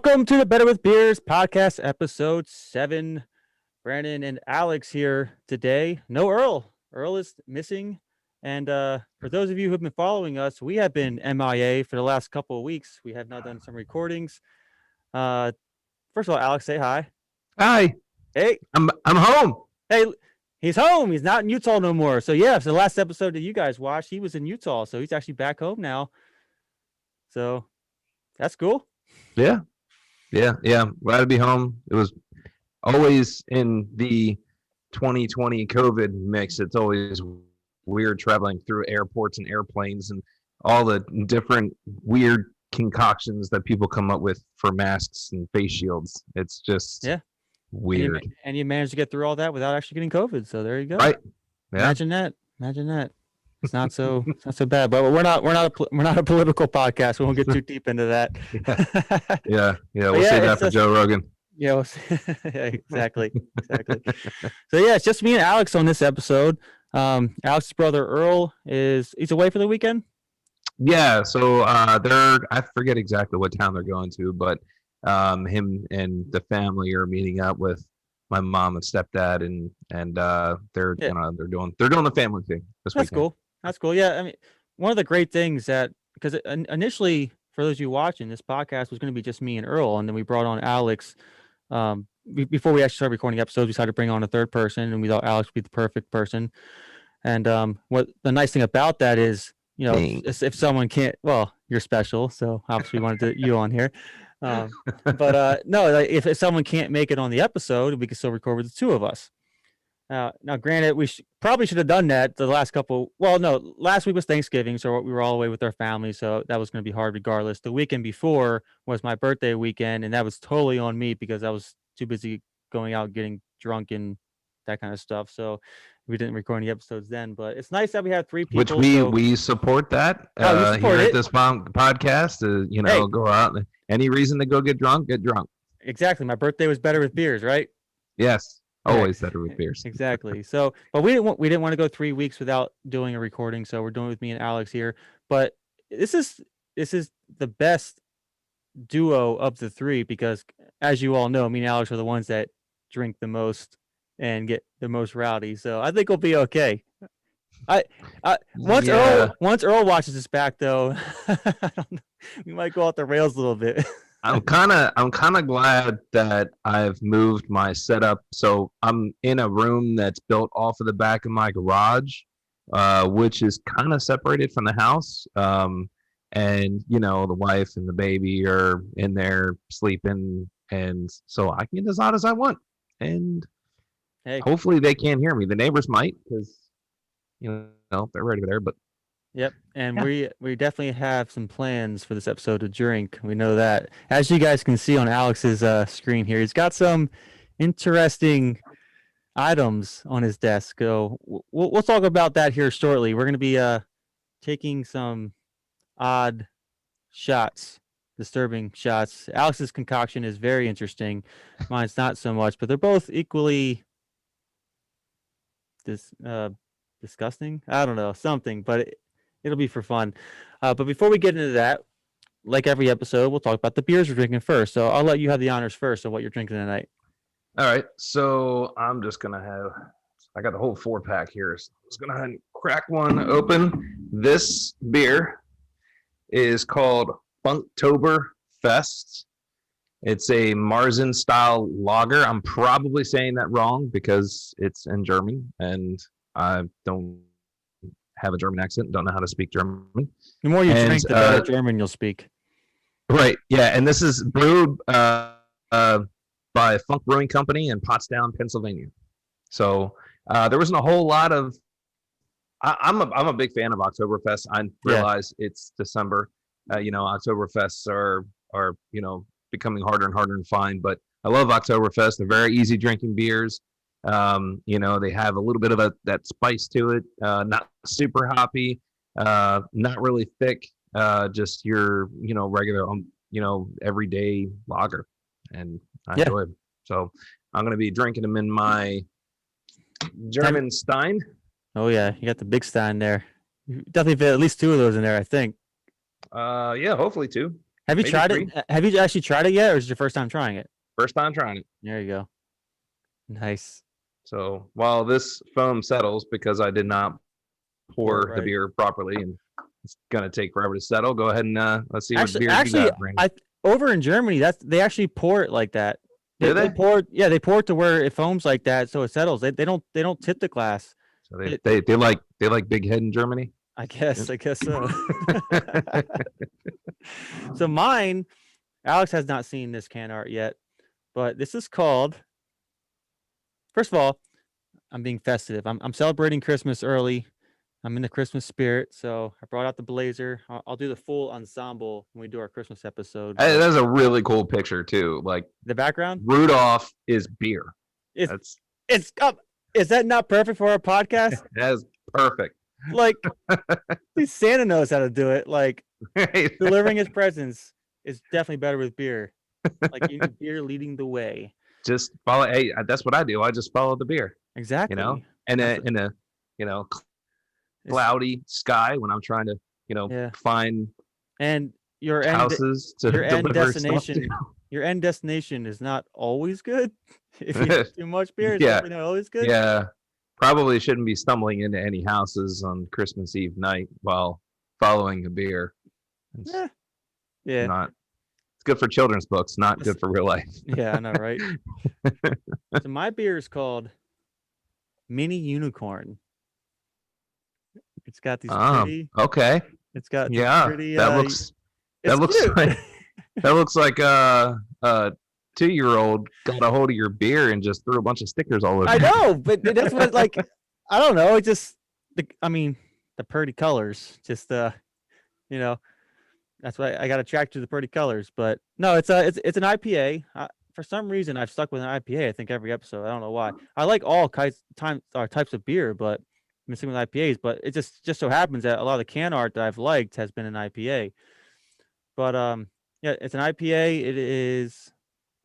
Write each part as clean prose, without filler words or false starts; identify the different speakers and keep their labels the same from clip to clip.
Speaker 1: Welcome to the Better with Beers podcast, episode 7. Brandon and Alex here today. No Earl. Earl is missing. And for those of you who have been following us, we have been MIA for the last couple of weeks. We have not done some recordings. First of all, Alex, say hi.
Speaker 2: Hi.
Speaker 1: Hey.
Speaker 2: I'm home.
Speaker 1: Hey, he's home. He's not in Utah no more. So yeah, for the last episode that you guys watched, he was in Utah. So he's actually back home now. So that's cool.
Speaker 2: Yeah. Glad to be home. It was always in the 2020 COVID mix. It's always weird traveling through airports and airplanes and all the different weird concoctions that people come up with for masks and face shields. It's just weird.
Speaker 1: And you managed to get through all that without actually getting COVID. So there you go.
Speaker 2: Right. Yeah.
Speaker 1: Imagine that. It's not so bad, but we're not a political podcast. We won't get too deep into that.
Speaker 2: Yeah. We'll save that for Joe Rogan.
Speaker 1: Yeah, exactly. So yeah, it's just me and Alex on this episode. Alex's brother Earl he's away for the weekend.
Speaker 2: Yeah, so I forget exactly what town they're going to, but him and the family are meeting up with my mom and stepdad, and they're doing the family thing this weekend.
Speaker 1: That's cool. Yeah, I mean, one of the great things that, because initially, for those of you watching, this podcast was going to be just me and Earl, and then we brought on Alex. Before we actually started recording episodes, we decided to bring on a third person, and we thought Alex would be the perfect person. And what the nice thing about that is, if someone can't, well, you're special, so obviously we wanted you on here. But no, like, if someone can't make it on the episode, we can still record with the two of us. Now, granted, we probably should have done that the last couple. Well, no, last week was Thanksgiving, so we were all away with our family, so that was going to be hard regardless. The weekend before was my birthday weekend, and that was totally on me because I was too busy going out getting drunk and that kind of stuff. So we didn't record any episodes then. But it's nice that we have 3 people.
Speaker 2: Which we support that. Here at this podcast. Go out. Any reason to go get drunk? Get drunk.
Speaker 1: Exactly. My birthday was better with beers, right?
Speaker 2: Yes. Always better with beers.
Speaker 1: Exactly. So, but we didn't want to go 3 weeks without doing a recording, so we're doing it with me and Alex here. But this is the best duo of the 3 because, as you all know, me and Alex are the ones that drink the most and get the most rowdy. So I think we'll be okay. Once Earl watches this back, though, I don't know, we might go off the rails a little bit.
Speaker 2: I'm kind of glad that I've moved my setup. So I'm in a room that's built off of the back of my garage, which is kind of separated from the house. And the wife and the baby are in there sleeping, and so I can get as loud as I want. And hopefully they can't hear me. The neighbors might, because they're right over there. But
Speaker 1: yep, and we definitely have some plans for this episode to drink. We know that. As you guys can see on Alex's screen here, he's got some interesting items on his desk. So we'll talk about that here shortly. We're going to be taking some odd shots, disturbing shots. Alex's concoction is very interesting. Mine's not so much, but they're both equally disgusting. I don't know, something, but it'll be for fun. But before we get into that, like every episode, we'll talk about the beers we're drinking first. So I'll let you have the honors first of what you're drinking tonight.
Speaker 2: All right. So I'm just going to I got the whole 4-pack here. So I'm just going to crack one open. This beer is called Funktober Fest. It's a Marzen style lager. I'm probably saying that wrong because it's in German and I don't have a German accent, don't know how to speak German.
Speaker 1: The more you drink, the better German you'll speak.
Speaker 2: Right, yeah, and this is brewed by Funk Brewing Company in Pottstown, Pennsylvania. So there wasn't a whole lot of. I'm a big fan of Oktoberfest. I realize it's December. Oktoberfests are becoming harder and harder to find, but I love Oktoberfest. They're very easy drinking beers. They have a little bit of that spice to it, not super hoppy, not really thick, just your, regular, everyday lager. And I enjoy it. So I'm going to be drinking them in my German Stein.
Speaker 1: Oh yeah. You got the big Stein there. You definitely fit at least 2 of those in there, I think.
Speaker 2: Hopefully 2.
Speaker 1: Have you
Speaker 2: maybe
Speaker 1: tried
Speaker 2: 3.
Speaker 1: it? Have you actually tried it yet, or is it your first time trying it?
Speaker 2: First time trying it.
Speaker 1: There you go. Nice.
Speaker 2: So while this foam settles because I did not pour the
Speaker 1: Right.
Speaker 2: beer properly and it's gonna take forever to settle, go ahead and let's see what beer you
Speaker 1: Actually,
Speaker 2: got, Brandon.
Speaker 1: over in Germany, they actually pour it like that.
Speaker 2: Do they?
Speaker 1: They pour it to where it foams like that, so it settles. They don't tip the glass.
Speaker 2: So they like big head in Germany.
Speaker 1: I guess so. So mine, Alex has not seen this can art yet, but this is called. First of all, I'm being festive. I'm celebrating Christmas early. I'm in the Christmas spirit, so I brought out the blazer. I'll do the full ensemble when we do our Christmas episode.
Speaker 2: That's a really cool picture too. Like
Speaker 1: the background,
Speaker 2: Rudolph is beer.
Speaker 1: It's up. Is that not perfect for our podcast?
Speaker 2: That is perfect.
Speaker 1: Like, Santa knows how to do it. Like, delivering his presents is definitely better with beer. Like, you need beer leading the way.
Speaker 2: Just follow. Hey, that's what I do. I just follow the beer.
Speaker 1: Exactly.
Speaker 2: You know, and in a cloudy sky when I'm trying to find
Speaker 1: and your
Speaker 2: houses to
Speaker 1: your end
Speaker 2: destination.
Speaker 1: Your end destination is not always good. If you have too much beer, it's definitely not always good.
Speaker 2: Yeah. Probably shouldn't be stumbling into any houses on Christmas Eve night while following a beer. It's good for children's books, not good for real life.
Speaker 1: Yeah, I know, right? So my beer is called Mini Unicorn. It's got these pretty.
Speaker 2: Okay.
Speaker 1: It's got pretty.
Speaker 2: That looks like a 2-year-old got a hold of your beer and just threw a bunch of stickers all over.
Speaker 1: I know, but that's what I don't know. It just the pretty colors. Just that's why I got attracted to the pretty colors. But no, it's an IPA. For some reason, I've stuck with an IPA. I think every episode. I don't know why. I like all types of beer, but I'm sticking with IPAs. But it just so happens that a lot of the can art that I've liked has been an IPA. But it's an IPA. It is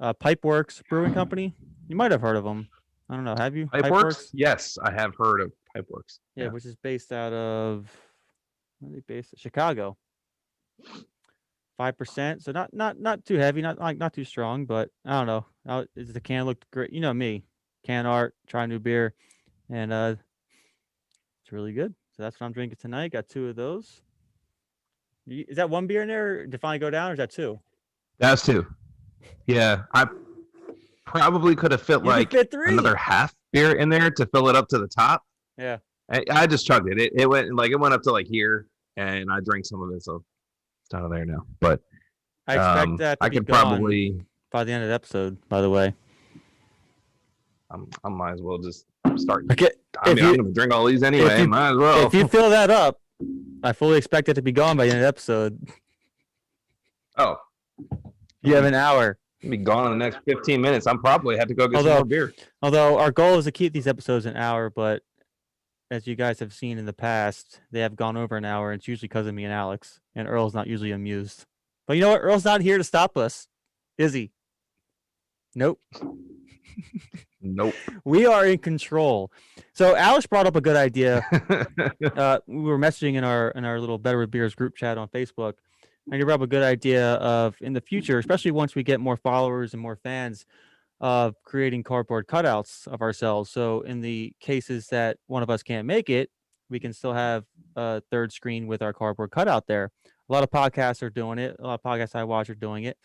Speaker 1: Pipeworks Brewing Company. You might have heard of them. I don't know. Have you?
Speaker 2: Pipeworks? Yes, I have heard of Pipeworks.
Speaker 1: Yeah, which is based out of where are they based? Chicago. 5%, so not too heavy, not too strong, but I don't know. The can looked great. You know me, can art, try new beer, and it's really good. So that's what I'm drinking tonight. Got 2 of those. Is that one beer in there? Did it finally go down, or is that 2?
Speaker 2: That's 2. Yeah, I probably could have fit another half beer in there to fill it up to the top.
Speaker 1: Yeah,
Speaker 2: I just chugged it. It went up to here, and I drank some of it, so it's out of there now. But
Speaker 1: I expect that to be gone probably by the end of the episode. By the way,
Speaker 2: I might as well just start.
Speaker 1: Okay,
Speaker 2: I'm going to drink all these anyway. Might as well.
Speaker 1: If you fill that up, I fully expect it to be gone by the end of the episode.
Speaker 2: Oh.
Speaker 1: You have an hour.
Speaker 2: It'll be gone in the next 15 minutes. I'm probably have to go get some more beer.
Speaker 1: Although our goal is to keep these episodes an hour, but as you guys have seen in the past, they have gone over an hour, and it's usually because of me and Alex, and Earl's not usually amused. But you know what? Earl's not here to stop us, is he? Nope.
Speaker 2: Nope.
Speaker 1: We are in control. So Alex brought up a good idea. We were messaging in our little Better with Beers group chat on Facebook. And you brought up a good idea of in the future, especially once we get more followers and more fans, of creating cardboard cutouts of ourselves. So in the cases that one of us can't make it, we can still have a third screen with our cardboard cutout there. A lot of podcasts are doing it. A lot of podcasts I watch are doing it,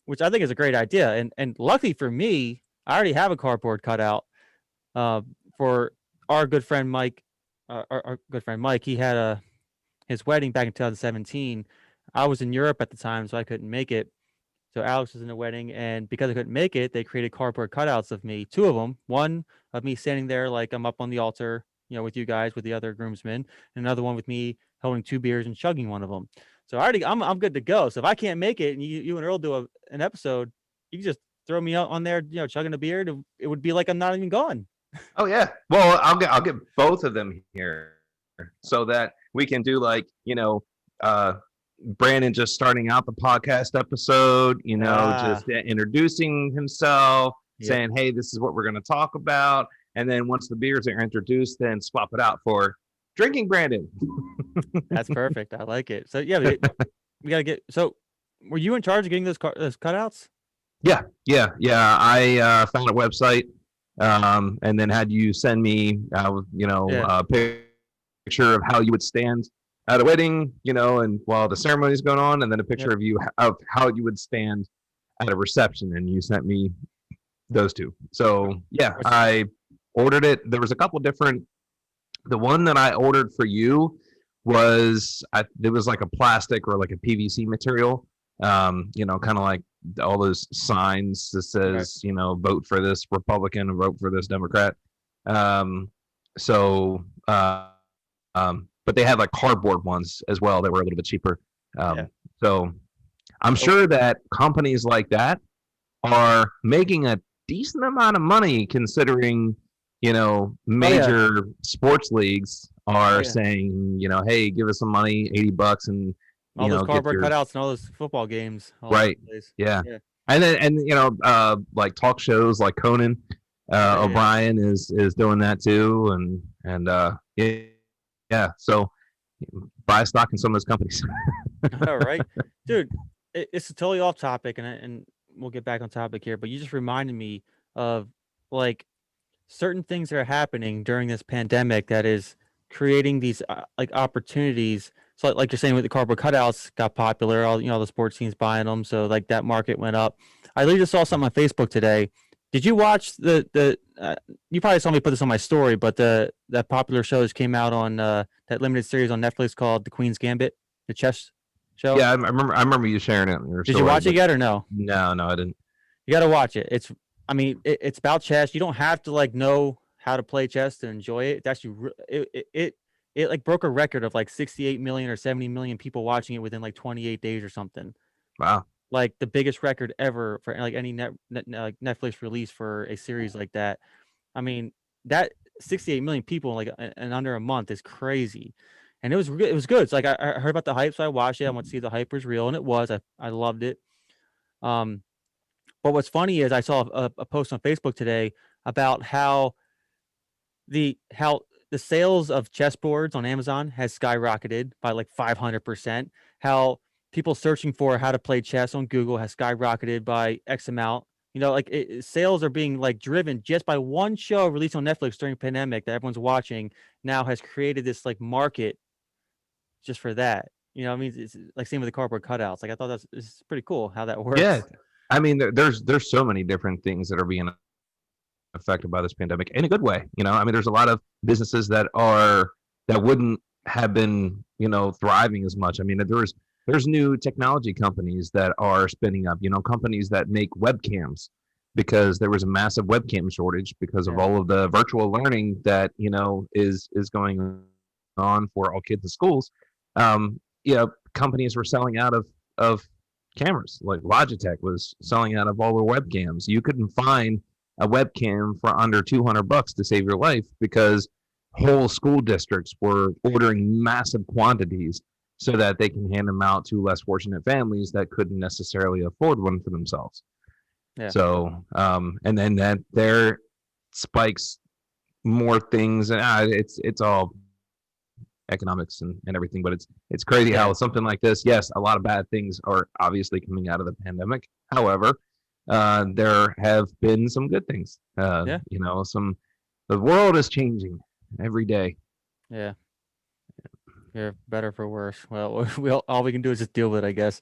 Speaker 1: which I think is a great idea. And luckily for me, I already have a cardboard cutout for our good friend Mike. Our good friend Mike, he had his wedding back in 2017. I was in Europe at the time, so I couldn't make it. So Alex was in the wedding, and because I couldn't make it, they created cardboard cutouts of me, 2 of them. One of me standing there like I'm up on the altar, with you guys, with the other groomsmen, and another one with me holding 2 beers and chugging one of them. So I'm good to go. So if I can't make it, and you and Earl do an episode, you can just throw me out on there, chugging a beer. It would be like I'm not even gone.
Speaker 2: Oh yeah. Well, I'll get both of them here, so that we can do Brandon just starting out the podcast episode, just introducing himself, saying, hey, this is what we're going to talk about. And then once the beers are introduced, then swap it out for drinking Brandon.
Speaker 1: That's perfect. I like it. So yeah, we got to get, so were you in charge of getting those cutouts?
Speaker 2: Yeah. I found a website, and then had you send me,
Speaker 1: Yeah.
Speaker 2: a picture of how you would stand at a wedding, and while the ceremony is going on, and then a picture
Speaker 1: Yep.
Speaker 2: of you of how you would stand at a reception, and you sent me those two. So yeah,
Speaker 1: Which,
Speaker 2: I ordered it. There was a couple different. The one that I ordered for you it was like a plastic or like a PVC material, kind of like all those signs that
Speaker 1: right.
Speaker 2: says, vote for this Republican or vote for this Democrat. Um, so, but they had like cardboard ones as well that were a little bit cheaper.
Speaker 1: Yeah.
Speaker 2: So I'm
Speaker 1: So,
Speaker 2: sure that companies like that are making a decent amount of money considering,
Speaker 1: oh yeah.
Speaker 2: major sports leagues
Speaker 1: Oh
Speaker 2: are
Speaker 1: yeah.
Speaker 2: saying, hey, give us some money, $80, and
Speaker 1: All those
Speaker 2: get
Speaker 1: cardboard
Speaker 2: your
Speaker 1: cutouts and all those football games all over
Speaker 2: right.
Speaker 1: the place.
Speaker 2: Yeah.
Speaker 1: Yeah.
Speaker 2: And like talk shows like Conan
Speaker 1: Yeah.
Speaker 2: O'Brien is doing that too, and yeah. So buy stock in some of those companies.
Speaker 1: All right, dude. It's totally off topic, and we'll get back on topic here. But you just reminded me of like certain things that are happening during this pandemic that is creating these like opportunities. So like you're saying with the cardboard cutouts got popular, all the sports teams buying them, so like that market went up. I literally just saw something on Facebook today. Did you watch the you probably saw me put this on my story, but that popular show just came out on that limited series on Netflix called The Queen's Gambit, the chess show.
Speaker 2: Yeah, I remember you sharing it in your
Speaker 1: Did you
Speaker 2: story,
Speaker 1: watch it
Speaker 2: but
Speaker 1: yet or no?
Speaker 2: no, I didn't.
Speaker 1: You got to watch it. It's about chess. You don't have to like know how to play chess to enjoy it. It's actually it like broke a record of like 68 million or 70 million people watching it within like 28 days or something.
Speaker 2: Wow.
Speaker 1: Like the biggest record ever for like any like Netflix release for a series like that. I mean, that 68 million people in like in under a month is crazy. And it was good. It's like I heard about the hype, so I watched it. I want to see if the hype was real, and it was. I loved it. Um, but what's funny is I saw a post on Facebook today about how the sales of chessboards on Amazon has skyrocketed by like 500%. How people searching for how to play chess on Google has skyrocketed by X amount. Like sales are being like driven just by one show released on Netflix during the pandemic that everyone's watching now has created this like market just for that. I mean, it's like same with the cardboard cutouts. Like I thought it's pretty cool how that
Speaker 2: Yeah.
Speaker 1: works.
Speaker 2: I mean, there's so many different things that are being affected by this pandemic in a good way. I mean, there's a lot of businesses that wouldn't have been, thriving as much. I mean, there's new technology companies that are spinning up, companies that make webcams because there was a massive webcam shortage because of
Speaker 1: Yeah.
Speaker 2: all of the virtual learning that, is going on for all kids in schools. Companies were selling out of cameras. Like Logitech was selling out of all their webcams. You couldn't find a webcam for under $200 to save your life because whole school districts were ordering massive quantities so that they can hand them out to less fortunate families that couldn't necessarily afford one for themselves.
Speaker 1: Yeah.
Speaker 2: So, and then that there spikes more things, and it's all economics and everything, but it's crazy
Speaker 1: Yeah.
Speaker 2: how something like this, yes, a lot of bad things are obviously coming out of the pandemic. However, there have been some good things.
Speaker 1: Yeah.
Speaker 2: The world is changing every day.
Speaker 1: Yeah. Yeah, better for worse. Well, all we can do is just deal with it, I guess.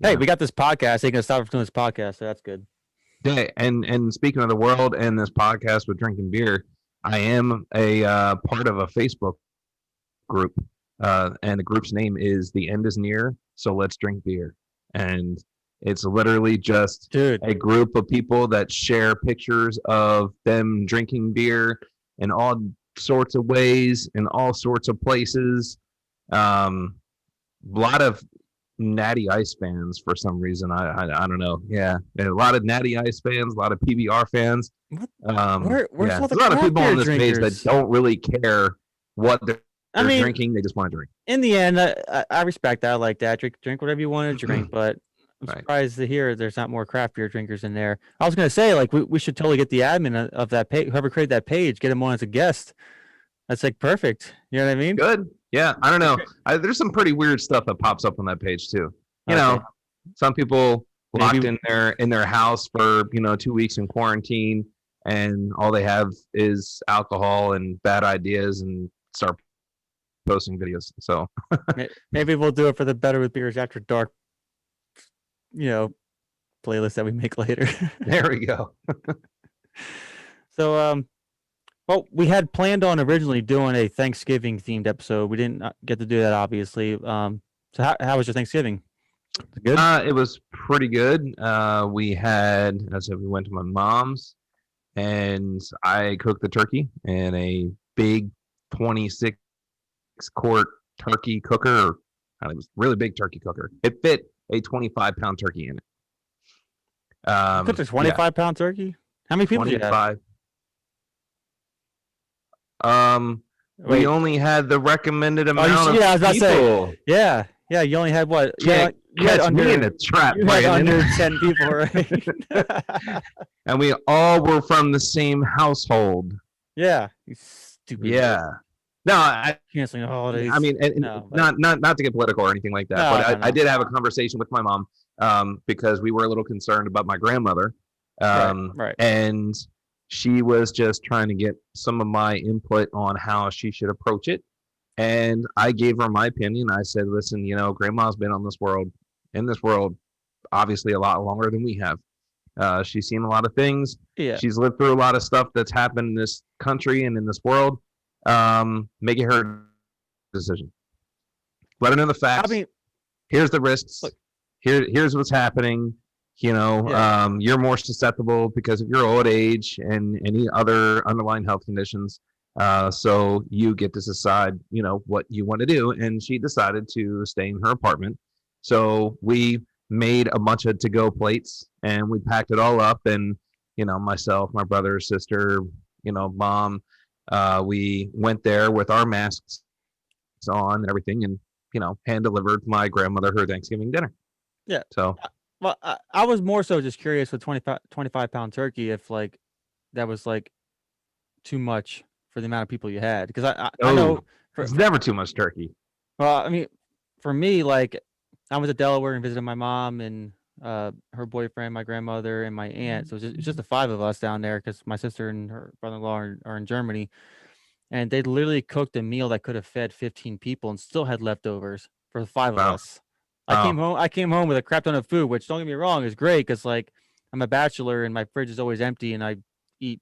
Speaker 1: Hey,
Speaker 2: Yeah.
Speaker 1: we got this podcast. They can stop us doing this podcast, so that's good.
Speaker 2: Yeah, and speaking of the world and this podcast with drinking beer, I am a part of a Facebook group, and the group's name is "The End Is Near, So Let's Drink Beer," and it's literally just
Speaker 1: Dude,
Speaker 2: a group of people that share pictures of them drinking beer in all sorts of ways, in all sorts of places. A lot of Natty Ice fans for some reason. I don't know. Yeah, a lot of Natty Ice fans, a lot of PBR fans.
Speaker 1: what?
Speaker 2: Yeah,
Speaker 1: Where's all the
Speaker 2: there's a lot of
Speaker 1: craft
Speaker 2: people
Speaker 1: beer
Speaker 2: on this page that
Speaker 1: drinkers?
Speaker 2: don't really care what they're
Speaker 1: I mean,
Speaker 2: drinking. They just want to drink.
Speaker 1: in the end, I respect that. I like that. Drink whatever you want to drink, but I'm
Speaker 2: Right.
Speaker 1: surprised to hear there's not more craft beer drinkers in there. I was gonna say, like, we should totally get the admin of that page, whoever created that page, get him on as a guest. That's like perfect. You know what I mean?
Speaker 2: Good. Yeah, I don't know. There's some pretty weird stuff that pops up on that page too. You
Speaker 1: Okay.
Speaker 2: know, Some people locked
Speaker 1: Maybe
Speaker 2: in their house for 2 weeks in quarantine, and all they have is alcohol and bad ideas, and start posting videos. So
Speaker 1: maybe we'll do it for the Better with Beers After Dark, playlist that we make later.
Speaker 2: there we go.
Speaker 1: So well, we had planned on originally doing a Thanksgiving themed episode. We didn't get to do that, obviously. So how was your Thanksgiving? Good.
Speaker 2: It was pretty good. We had, as I said, we went to my mom's, and I cooked the turkey in a big 26-quart turkey cooker. It was a really big turkey cooker. It fit a 25-pound turkey in it.
Speaker 1: You cooked a 25-pound turkey? How many people did you have?
Speaker 2: 25. We only had the recommended amount of
Speaker 1: I was about
Speaker 2: people.
Speaker 1: to say. Yeah. You only had what?
Speaker 2: You had me in a trap,
Speaker 1: you had under 10 people, right?
Speaker 2: And we all were from the same household.
Speaker 1: Yeah. You stupid.
Speaker 2: Yeah. No,
Speaker 1: canceling the holidays.
Speaker 2: I mean, not to get political or anything like that, but I did have a conversation with my mom because we were a little concerned about my grandmother.
Speaker 1: Right.
Speaker 2: And she was just trying to get some of my input on how she should approach it. And I gave her my opinion. I said, listen, grandma's been in this world, obviously a lot longer than we have. She's seen a lot of things.
Speaker 1: Yeah.
Speaker 2: She's lived through a lot of stuff that's happened in this country and in this world. Make it her decision. Let her know the facts. Here's the risks.
Speaker 1: Look,
Speaker 2: here's what's happening. You're more susceptible because of your old age and any other underlying health conditions. So you get to decide, what you want to do. And she decided to stay in her apartment. So we made a bunch of to-go plates, and we packed it all up. And, myself, my brother, sister, mom, we went there with our masks on and everything, and, hand delivered my grandmother her Thanksgiving dinner.
Speaker 1: Yeah.
Speaker 2: So.
Speaker 1: Well, I was more so just curious with 25-pound turkey if that was too much for the amount of people you had, because I know
Speaker 2: it's never too much turkey.
Speaker 1: Well, I mean, for me, I was at Delaware and visited my mom and her boyfriend, my grandmother, and my aunt. So it's just the 5 of us down there because my sister and her brother-in-law are in Germany, and they literally cooked a meal that could have fed 15 people and still had leftovers for the 5 of us. I came home with a crap ton of food, which, don't get me wrong, is great because I'm a bachelor and my fridge is always empty and I eat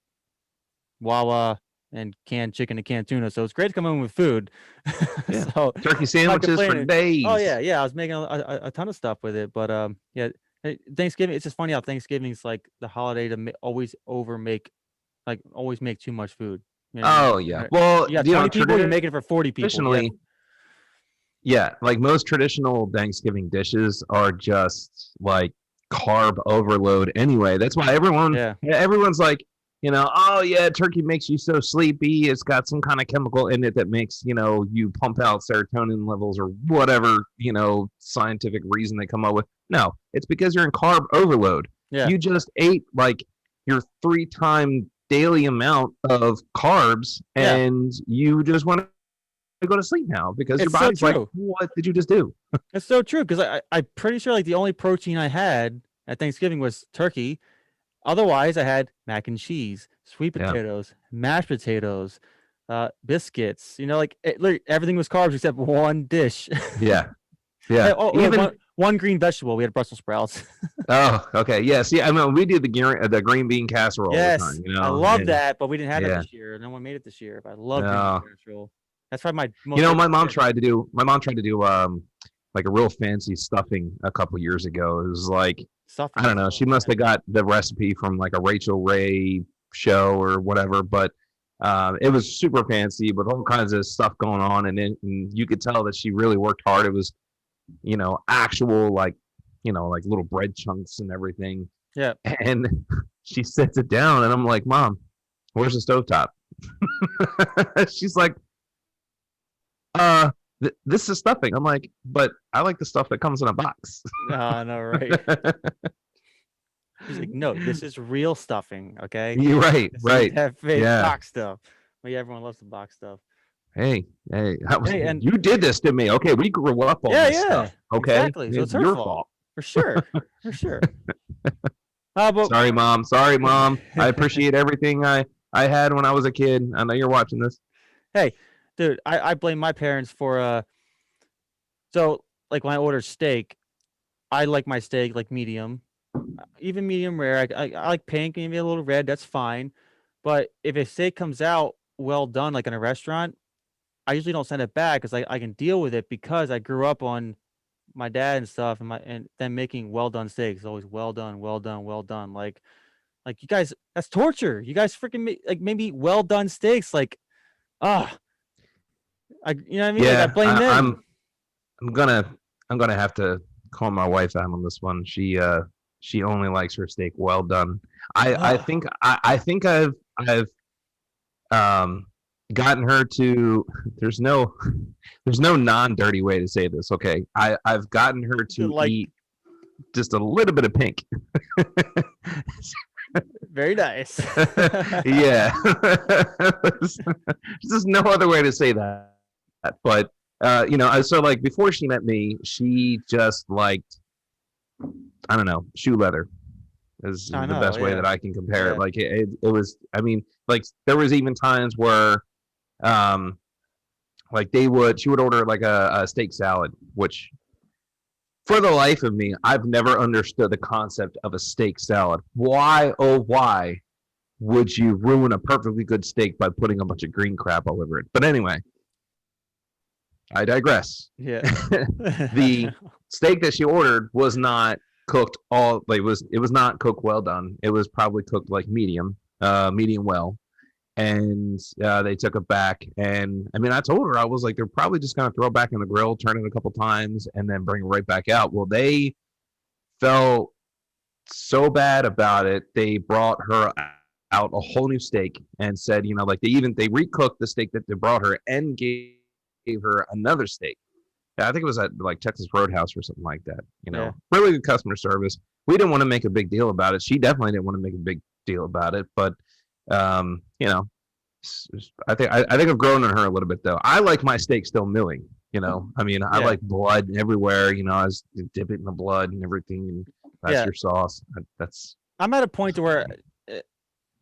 Speaker 1: Wawa and canned chicken and canned tuna, so it's great to come home with food.
Speaker 2: Yeah.
Speaker 1: So
Speaker 2: turkey sandwiches for days.
Speaker 1: Oh yeah, I was making a ton of stuff with it, but yeah, Thanksgiving. It's just funny how Thanksgiving's the holiday to always make too much food.
Speaker 2: Oh yeah, well,
Speaker 1: you got 20 people, you're making it for 40 people.
Speaker 2: Traditionally, yeah, most traditional Thanksgiving dishes are just carb overload anyway. That's why everyone's oh yeah, turkey makes you so sleepy. It's got some kind of chemical in it that makes, you pump out serotonin levels or whatever, scientific reason they come up with. No, it's because you're in carb overload.
Speaker 1: Yeah.
Speaker 2: You just ate your 3-time daily amount of carbs, and you just want to go to sleep now because your body's what did you just do?
Speaker 1: It's so true, because I'm pretty sure the only protein I had at Thanksgiving was turkey. Otherwise, I had mac and cheese, sweet potatoes, mashed potatoes, biscuits. Everything was carbs except one dish.
Speaker 2: Yeah.
Speaker 1: Even one green vegetable. We had Brussels sprouts.
Speaker 2: Oh, okay. Yeah. See, we did the green bean casserole.
Speaker 1: Yes,
Speaker 2: all the time,
Speaker 1: I love that, but we didn't have it this year. No one made it this year. But I love green bean casserole. That's probably my.
Speaker 2: My mom tried to do a real fancy stuffing a couple years ago. It was I don't know. She must have got the recipe from a Rachel Ray show or whatever, but it was super fancy with all kinds of stuff going on, and you could tell that she really worked hard. It was, actual little bread chunks and everything.
Speaker 1: Yeah.
Speaker 2: And she sets it down, and I'm like, Mom, where's the stovetop? She's like, this is stuffing. I'm like, but I like the stuff that comes in a box.
Speaker 1: I know, right? He's like, no, this is real stuffing, okay?
Speaker 2: You're right, right.
Speaker 1: Have fake box stuff. Well, yeah, everyone loves the box stuff.
Speaker 2: Hey, you did this to me. Okay, we grew up on this stuff. Okay,
Speaker 1: exactly. So it's her fault. For sure. For sure. But
Speaker 2: Sorry, mom. Sorry, mom. I appreciate everything I had when I was a kid. I know you're watching this.
Speaker 1: hey, dude, I blame my parents for so like when I order steak, I like my steak like medium, even medium rare. I like pink, maybe a little red. That's fine. But if a steak comes out well done, like in a restaurant, I usually don't send it back because I can deal with it because I grew up on my dad and stuff, and them making well done steaks. Always well done, well done, well done. Like you guys, that's torture. You guys freaking like maybe well done steaks. Like ah, you know what I mean? Like I
Speaker 2: Yeah,
Speaker 1: blame them.
Speaker 2: I'm gonna have to call my wife out on this one. She only likes her steak well done.
Speaker 1: Ugh.
Speaker 2: I think I've um gotten her to there's no there's no non-dirty way to say this. Okay, I've gotten her to
Speaker 1: Like
Speaker 2: eat just a little bit of pink.
Speaker 1: very nice.
Speaker 2: Yeah, there's just no other way to say that. But so like before she met me, she just liked I don't know shoe leather
Speaker 1: I
Speaker 2: is the
Speaker 1: know.
Speaker 2: best way
Speaker 1: Yeah.
Speaker 2: that I can compare it.
Speaker 1: Yeah.
Speaker 2: Like it was. I mean, like there was even times where um like she would order like a steak salad, which for the life of me, I've never understood the concept of a steak salad. Why, oh, why would you ruin a perfectly good steak by putting a bunch of green crap all over it? But anyway, I digress.
Speaker 1: Yeah.
Speaker 2: The steak that she ordered was not cooked all like it was not cooked well done. It was probably cooked like medium well. And they took it back. And I mean, I told her I was like, they're probably just gonna throw it back in the grill, turn it a couple times, and then bring it right back out. Well, they felt so bad about it, they brought her out a whole new steak and said, like they recooked the steak that they brought her and gave her another steak. Yeah, I think it was at like Texas Roadhouse or something like that.
Speaker 1: Yeah.
Speaker 2: Really good customer service. We didn't want to make a big deal about it. She definitely didn't want to make a big deal about it, but um, you know, I think I've grown on her a little bit though. I like my steak still milling. I mean, I
Speaker 1: Yeah.
Speaker 2: like blood everywhere. I was dip it in the blood and everything, and that's
Speaker 1: Yeah.
Speaker 2: your sauce. That's
Speaker 1: I'm at a point to where, uh,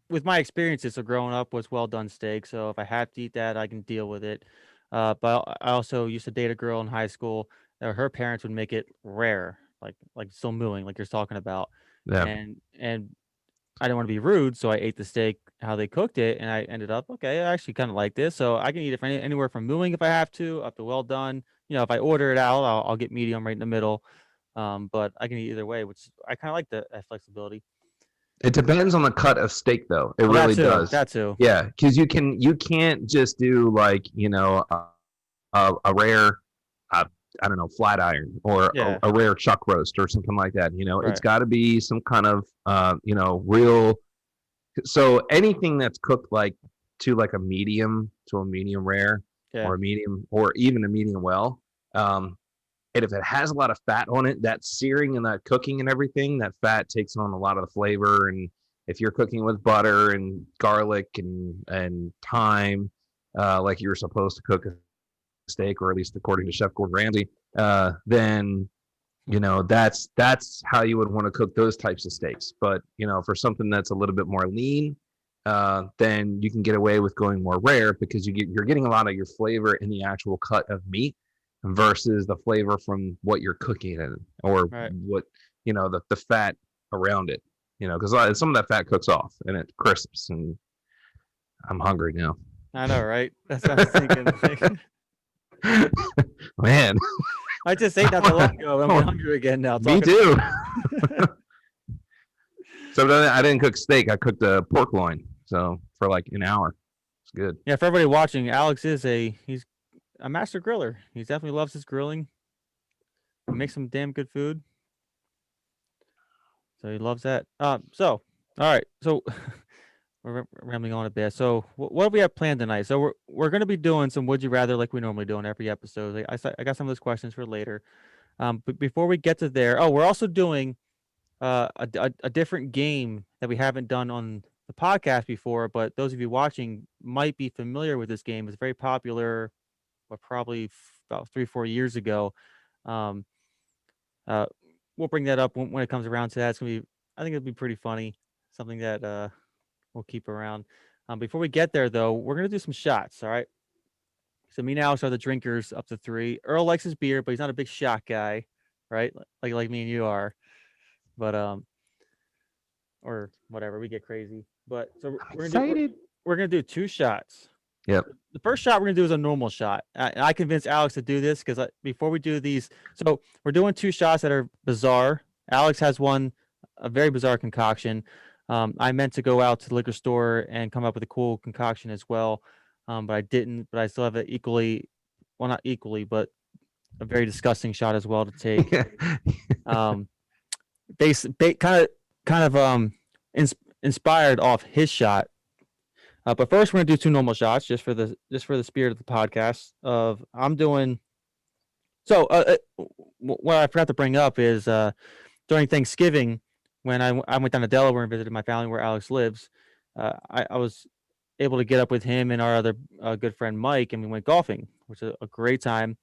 Speaker 1: with my experiences of growing up with well done steak, so if I have to eat that, I can deal with it. But I also used to date a girl in high school. Her parents would make it rare, like still mooing, like you're talking about,
Speaker 2: yeah.
Speaker 1: and I didn't want to be rude, so I ate the steak how they cooked it, and I ended up okay. I actually kind of like this, so I can eat it from anywhere from mooing if I have to, up to well done. If I order it out, I'll get medium right in the middle. But I can eat either way, which I kind of like that flexibility.
Speaker 2: It depends on the cut of steak, though. It
Speaker 1: Well, that
Speaker 2: really
Speaker 1: too.
Speaker 2: does.
Speaker 1: That too.
Speaker 2: Yeah, because you can't just do like a rare I don't know flat iron or
Speaker 1: Yeah.
Speaker 2: a rare chuck roast or something like that. It's
Speaker 1: Right.
Speaker 2: got to be some kind of real. So anything that's cooked like to like a medium to a medium rare
Speaker 1: Yeah.
Speaker 2: or a medium or even a medium well, and if it has a lot of fat on it, that searing and that cooking and everything, that fat takes on a lot of the flavor. And if you're cooking with butter and garlic and thyme, like you're supposed to cook a steak, or at least according to Chef Gordon Ramsay, then that's how you would want to cook those types of steaks. But for something that's a little bit more lean, then you can get away with going more rare because you're getting a lot of your flavor in the actual cut of meat versus the flavor from what you're cooking in or
Speaker 1: Right.
Speaker 2: what the fat around it. Because some of that fat cooks off and it crisps, and I'm hungry now.
Speaker 1: I know, right? That's what I was thinking.
Speaker 2: Man,
Speaker 1: I just ate not that long ago. I'm hungry again now.
Speaker 2: Me too. So I didn't cook steak. I cooked a pork loin. So for like an hour, it's good.
Speaker 1: Yeah, for everybody watching, Alex he's a master griller. He definitely loves his grilling. He makes some damn good food. So he loves that. So all right. So we're rambling on a bit. So what do we have planned tonight? So we're gonna be doing some would you rather like we normally do on every episode. I got some of those questions for later. But before we get to there, we're also doing a different game that we haven't done on the podcast before. But those of you watching might be familiar with this game. It's very popular, but probably about 3-4 years ago. Um, uh, we'll bring that up when it comes around to that. It's gonna be, I think it'll be pretty funny. Something that we'll keep around. Before we get there, though, we're gonna do some shots. All right. So me and Alex are the drinkers up to 3. Earl likes his beer, but he's not a big shot guy, right? Like me and you are. But or whatever, we get crazy. But so we're gonna do 2 shots.
Speaker 2: Yep.
Speaker 1: The first shot we're gonna do is a normal shot. And I convinced Alex to do this because before we do these, so we're doing 2 shots that are bizarre. Alex has one, a very bizarre concoction. I meant to go out to the liquor store and come up with a cool concoction as well, but I didn't. But I still have an equally, well, not equally, but a very disgusting shot as well to take. Kind of inspired off his shot. But first, we're gonna do 2 normal shots just for the spirit of the podcast. I'm doing. So what I forgot to bring up is during Thanksgiving when I went down to Delaware and visited my family where Alex lives. I was able to get up with him and our other good friend Mike, and we went golfing, which was a great time.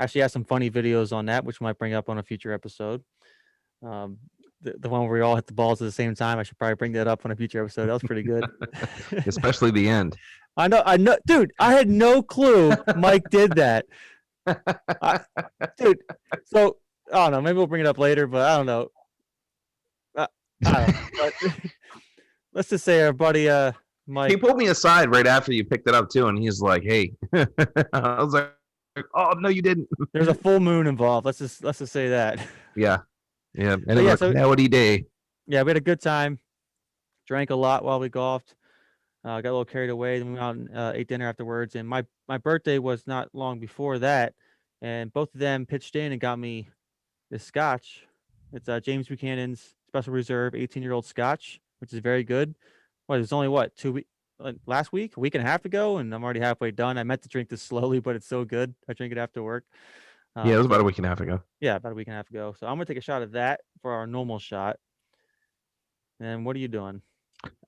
Speaker 1: Actually, has some funny videos on that, which we might bring up on a future episode. The one where we all hit the balls at the same time. I should probably bring that up on a future episode. That was pretty good.
Speaker 2: Especially the end.
Speaker 1: I know, dude. I had no clue Mike did that, dude. So I don't know. Maybe we'll bring it up later, but I don't know. I don't know. But let's just say our buddy Mike.
Speaker 2: He pulled me aside right after you picked it up too, and he's like, "Hey," I was like, "Oh no, you didn't."
Speaker 1: There's a full moon involved. Let's just say that.
Speaker 2: Yeah. Yeah, and it was a cloudy day.
Speaker 1: Yeah, we had a good time. Drank a lot while we golfed. Got a little carried away. Then we went out and ate dinner afterwards. And my birthday was not long before that, and both of them pitched in and got me this scotch. It's James Buchanan's Special Reserve 18-year-old Scotch, which is very good. It was only 2 weeks last week, a week and a half ago, and I'm already halfway done. I meant to drink this slowly, but it's so good. I drink it after work.
Speaker 2: Yeah, it was about a week and a half ago.
Speaker 1: Yeah, about a week and a half ago. So I'm gonna take a shot of that for our normal shot. And what are you doing?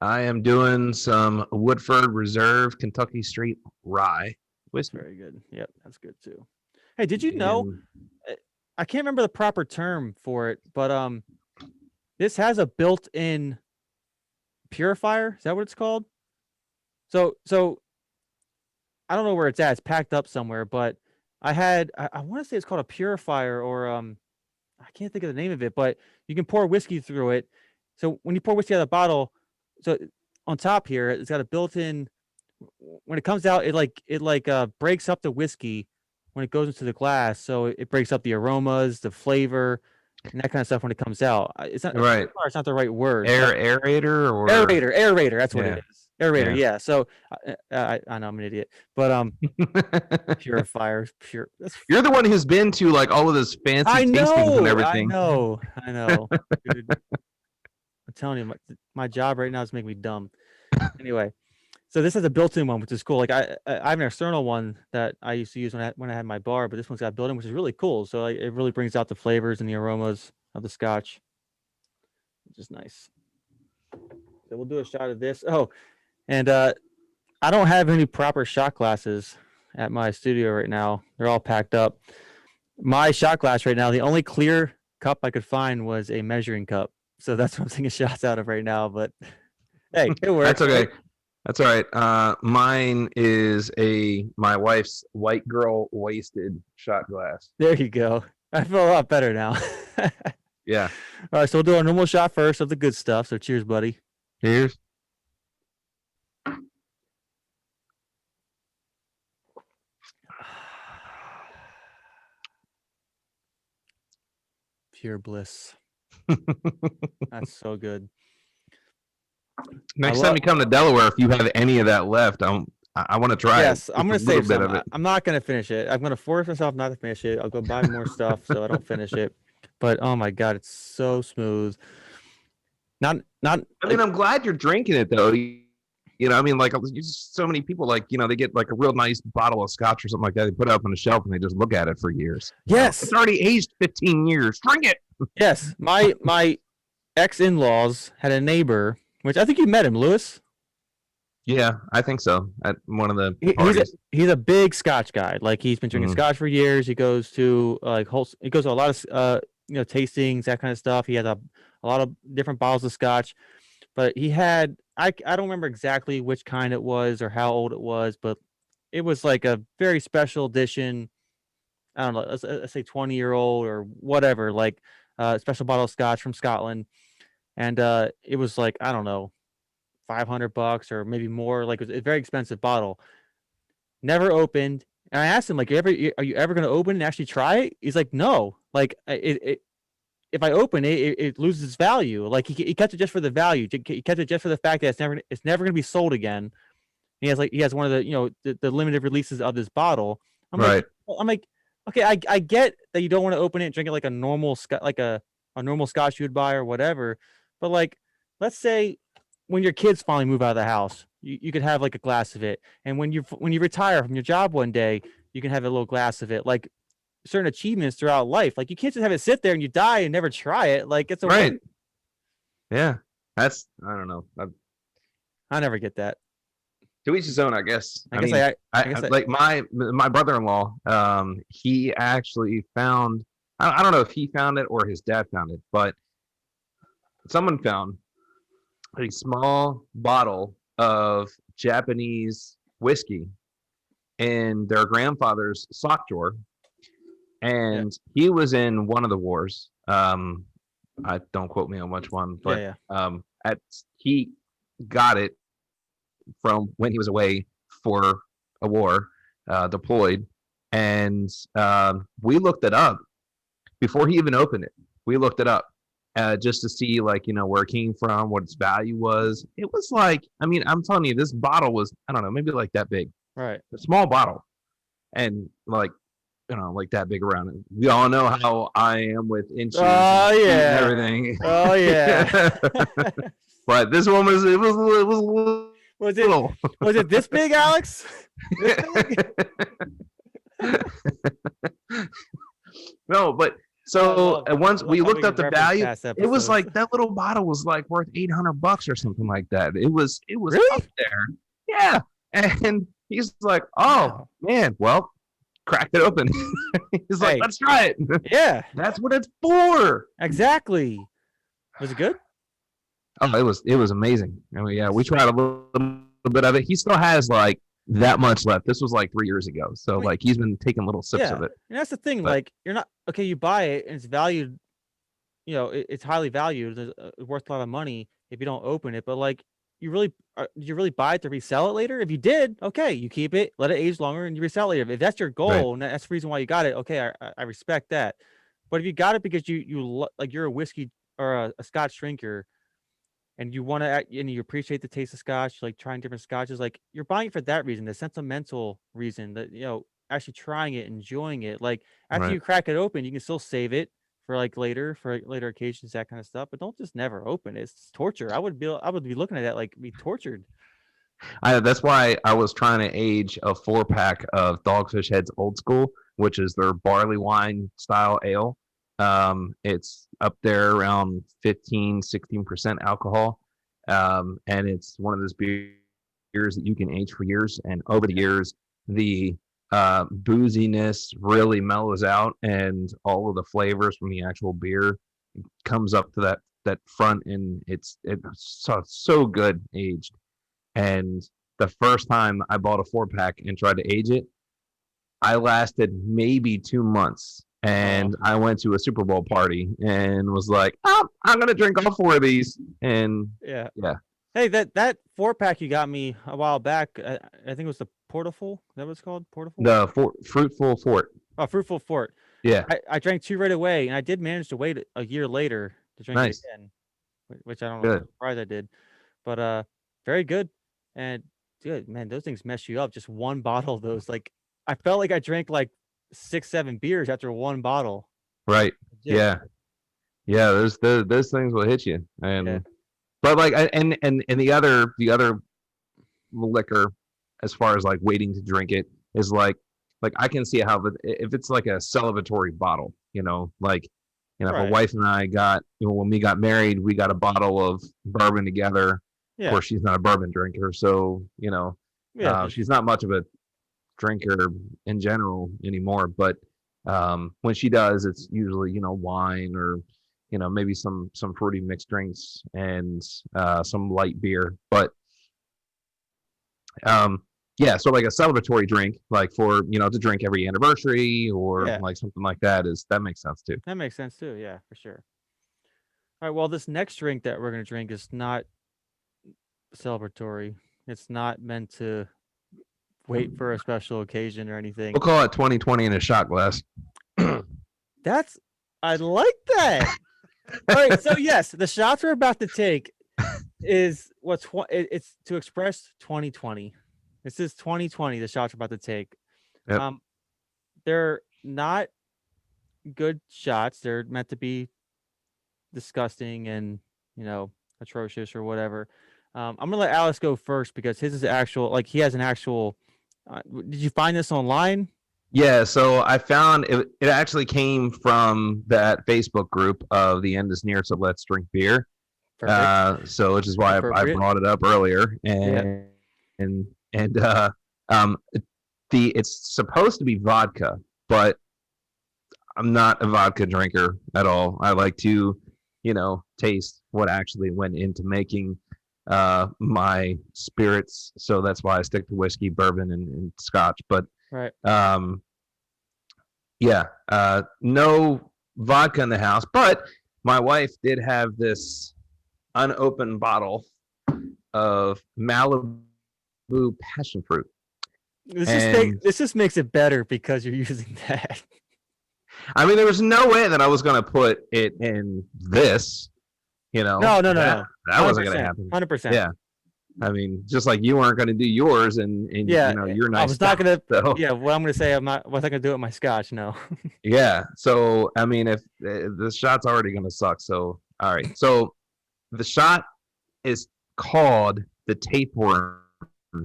Speaker 2: I am doing some Woodford Reserve Kentucky Straight Rye whiskey.
Speaker 1: Very good. Yep, that's good too. Hey, did you know? I can't remember the proper term for it, but this has a built-in purifier. Is that what it's called? So I don't know where it's at. It's packed up somewhere, but I want to say it's called a purifier, or I can't think of the name of it, but you can pour whiskey through it. So when you pour whiskey out of the bottle, so on top here, it's got a built-in. When it comes out, it breaks up the whiskey when it goes into the glass. So it breaks up the aromas, the flavor, and that kind of stuff when it comes out. It's not
Speaker 2: right.
Speaker 1: It's not the right word.
Speaker 2: Aerator or
Speaker 1: aerator. That's what it is. Aerator, yeah. So I know I'm an idiot, but purifiers,
Speaker 2: You're the one who's been to like all of those fancy tastings and everything.
Speaker 1: I know. Dude, I'm telling you, my job right now is making me dumb. Anyway, so this has a built-in one, which is cool. Like I have an external one that I used to use when I had my bar, but this one's got built-in, which is really cool. So it really brings out the flavors and the aromas of the scotch, which is nice. So we'll do a shot of this. Oh. And I don't have any proper shot glasses at my studio right now. They're all packed up. My shot glass right now, the only clear cup I could find was a measuring cup. So that's what I'm taking shots out of right now. But hey, it works.
Speaker 2: That's okay. That's all right. Mine is my wife's white girl wasted shot glass.
Speaker 1: There you go. I feel a lot better now.
Speaker 2: Yeah.
Speaker 1: All right, so we'll do our normal shot first of the good stuff. So cheers, buddy.
Speaker 2: Cheers.
Speaker 1: Pure bliss. That's so good.
Speaker 2: Next time you come to Delaware, if you have any of that left, I want to try it.
Speaker 1: Yes, I'm going to save some. I'm not going to finich it. I'm going to force myself not to finish it. I'll go buy more stuff so I don't finish it. But oh my god, it's so smooth. Not. I
Speaker 2: mean, I'm glad you're drinking it though. You know, I mean, like so many people, like, you know, they get like a real nice bottle of scotch or something like that. They put it up on the shelf and they just look at it for years.
Speaker 1: Yes,
Speaker 2: it's already aged 15 years. Drink it.
Speaker 1: Yes, my ex-in-laws had a neighbor, which I think you met him, Lewis.
Speaker 2: Yeah, I think so. At one of the parties.
Speaker 1: He's a big scotch guy. Like he's been drinking scotch for years. He goes to he goes to a lot of tastings, that kind of stuff. He had a lot of different bottles of scotch, but he had I don't remember exactly which kind it was or how old it was, but it was like a very special edition. I don't know, let's say 20-year-old or whatever, like special bottle of scotch from Scotland, and it was like I don't know, $500 or maybe more. Like it was a very expensive bottle. Never opened. And I asked him like, are you ever going to open and actually try it? He's like, no. Like if I open it, it loses its value. Like he kept it just for the value. He kept it just for the fact that it's never going to be sold again. He has one of the the limited releases of this bottle. I'm like
Speaker 2: Right.
Speaker 1: I'm like okay, I get that you don't want to open it and drink it like a normal a normal scotch you would buy or whatever, but like let's say when your kids finally move out of the house, you could have like a glass of it, and when you retire from your job one day, you can have a little glass of it. Like certain achievements throughout life, like you can't just have it sit there and you die and never try it. Like it's a
Speaker 2: Right. Yeah. That's I don't know.
Speaker 1: I never get that.
Speaker 2: To each his own, I guess.
Speaker 1: I guess
Speaker 2: mean,
Speaker 1: I guess
Speaker 2: like my brother-in-law. He actually found. I don't know if he found it or his dad found it, but someone found a small bottle of Japanese whiskey in their grandfather's sock drawer,
Speaker 1: yeah,
Speaker 2: and he was in one of the wars. I don't quote me on which one, but
Speaker 1: yeah.
Speaker 2: at he got it from when he was away for a war, deployed, and we looked it up before he even opened it. We looked it up just to see, like, where it came from, what its value was. It was like, I mean, I'm telling you, this bottle was, I don't know, maybe like that big,
Speaker 1: Right.
Speaker 2: a small bottle, and like, like that big around it. We all know how I am with inches
Speaker 1: Oh
Speaker 2: and feet and
Speaker 1: yeah.
Speaker 2: everything.
Speaker 1: Oh yeah.
Speaker 2: But this one was, it was
Speaker 1: Was it
Speaker 2: little.
Speaker 1: was it this big, Alex? This big?
Speaker 2: No, but so once we looked up the value, it was like that little bottle was like worth $800 or something like that. It was
Speaker 1: Really?
Speaker 2: up there. Yeah. And he's like, oh man, well, cracked it open. He's like,
Speaker 1: Hey.
Speaker 2: let's try it.
Speaker 1: Yeah,
Speaker 2: That's what it's for.
Speaker 1: exactly. Was it good?
Speaker 2: Oh, it was amazing. I mean, yeah, we tried a little bit of it. He still has like that much left. This was like 3 years ago, so
Speaker 1: I mean,
Speaker 2: like he's been taking little sips
Speaker 1: yeah,
Speaker 2: of it.
Speaker 1: and that's the thing.
Speaker 2: But
Speaker 1: Like, you're not okay. You buy it and it's valued. It's highly valued. It's worth a lot of money if you don't open it. But like, did you really buy it to resell it later? If you did, okay, you keep it, let it age longer, and you resell it later. If that's your goal,
Speaker 2: right,
Speaker 1: and that's the reason why you got it, okay, I respect that. But if you got it because like you're a whiskey or a Scotch drinker, and you want to and you appreciate the taste of scotch, like trying different scotches, like you're buying it for that reason, the sentimental reason, that actually trying it, enjoying it. Like after
Speaker 2: right.
Speaker 1: you crack it open, you can still save it for like later, for like, later occasions, that kind of stuff. But don't just never open it. It's torture. I would be looking at that like be tortured.
Speaker 2: That's why I was trying to age a 4-pack of Dogfish Head's Old School, which is their barley wine style ale. It's up there around 15-16% alcohol. And it's one of those beers that you can age for years. And over the years, the booziness really mellows out, and all of the flavors from the actual beer comes up to that front, and it's so good aged. And the first time I bought a 4-pack and tried to age it, I lasted maybe 2 months. And I went to a Super Bowl party and was like, oh, I'm going to drink all 4 of these. And
Speaker 1: Yeah.
Speaker 2: yeah.
Speaker 1: Hey, that 4-pack you got me a while back, I think it was the Portaful. Is that what it's called? Portaful?
Speaker 2: The Fruitful Fort.
Speaker 1: Oh, Fruitful Fort.
Speaker 2: Yeah.
Speaker 1: I drank 2 right away, and I did manage to wait a year later to drink
Speaker 2: Nice.
Speaker 1: it again, which I don't know.
Speaker 2: Good.
Speaker 1: I'm surprised I did, but very good. And dude, man, those things mess you up. Just one bottle of those, like I felt like I drank like 6, 7 beers after one bottle.
Speaker 2: Right.
Speaker 1: Legit.
Speaker 2: Yeah. Yeah. Those things will hit you. And
Speaker 1: Yeah.
Speaker 2: but like and the other liquor, as far as like waiting to drink it, is like I can see how if it's like a celebratory bottle, like if
Speaker 1: Right.
Speaker 2: a wife and I got, when we got married, we got a bottle of bourbon together. Of
Speaker 1: Yeah.
Speaker 2: course, she's not a bourbon drinker, so
Speaker 1: Yeah.
Speaker 2: she's not much of a drinker in general anymore. But When she does, it's usually, wine or, maybe some fruity mixed drinks and some light beer. But yeah, so like a celebratory drink, like for, to drink every anniversary or
Speaker 1: Yeah,
Speaker 2: like something like that that makes sense too.
Speaker 1: that makes sense too. Yeah, for sure. All right. Well, this next drink that we're gonna drink is not celebratory. It's not meant to wait for a special occasion or anything.
Speaker 2: We'll call it 2020 in a shot glass.
Speaker 1: That's I like that. All right. So yes, the shots we're about to take is it's to express 2020. This is 2020. The shots we're about to take.
Speaker 2: Yep.
Speaker 1: They're not good shots. They're meant to be disgusting and atrocious or whatever. I'm gonna let Alice go first because his is actual. Like he has an actual. Did you find this online?
Speaker 2: Yeah, so I found it actually came from that Facebook group of the end is near, so let's drink beer.
Speaker 1: Perfect.
Speaker 2: So which is why I brought it up earlier. And it's supposed to be vodka, but I'm not a vodka drinker at all. I like to, taste what actually went into making my spirits. So that's why I stick to whiskey, bourbon, and scotch. But
Speaker 1: right.
Speaker 2: No vodka in the house. But my wife did have this unopened bottle of Malibu passion fruit.
Speaker 1: This just makes it better because you're using that.
Speaker 2: I mean, there was no way that I was going to put it in this,
Speaker 1: No.
Speaker 2: That wasn't going to happen.
Speaker 1: 100%.
Speaker 2: Yeah. I mean, just like you weren't going to do yours and you're nice.
Speaker 1: I was not going to,
Speaker 2: so.
Speaker 1: Yeah, what I'm going to say, I wasn't going to do it with my scotch, no.
Speaker 2: Yeah. So, I mean, if the shot's already going to suck. So, all right. So the shot is called the Tapeworm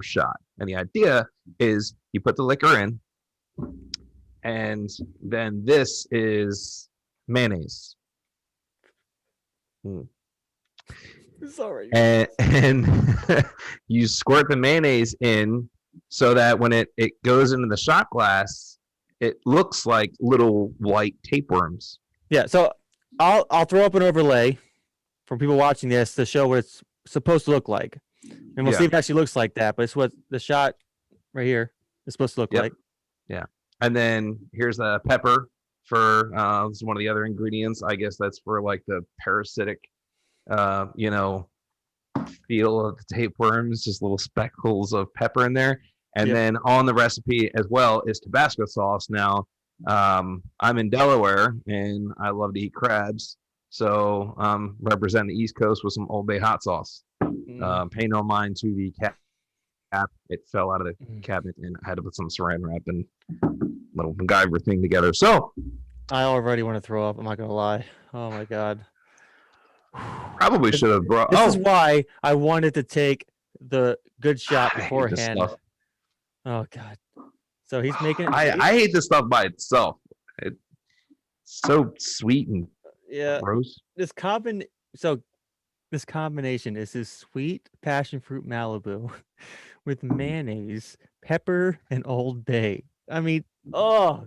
Speaker 2: Shot. And the idea is you put the liquor in, and then this is mayonnaise.
Speaker 1: Sorry.
Speaker 2: And you squirt the mayonnaise in so that when it goes into the shot glass, it looks like little white tapeworms.
Speaker 1: Yeah, so I'll throw up an overlay for people watching this to show what it's supposed to look like. And we'll see if it actually looks like that. But it's what the shot right here is supposed to look like.
Speaker 2: Yeah. And then here's the pepper for this is one of the other ingredients. I guess that's for like the parasitic feel of the tapeworms, just little speckles of pepper in there. And then on the recipe as well is Tabasco sauce. Now, I'm in Delaware and I love to eat crabs. So represent the East Coast with some Old Bay hot sauce. Pay no mind to the cap. It fell out of the cabinet and I had to put some saran wrap and little MacGyver thing together. So
Speaker 1: I already want to throw up. I'm not going to lie. Oh my God.
Speaker 2: Probably should have brought.
Speaker 1: This is why I wanted to take the good shot beforehand. Oh God! So he's making.
Speaker 2: I hate this stuff by itself. It's so sweet and gross.
Speaker 1: This combination is this sweet passion fruit Malibu with mayonnaise, pepper, and Old Bay. I mean, oh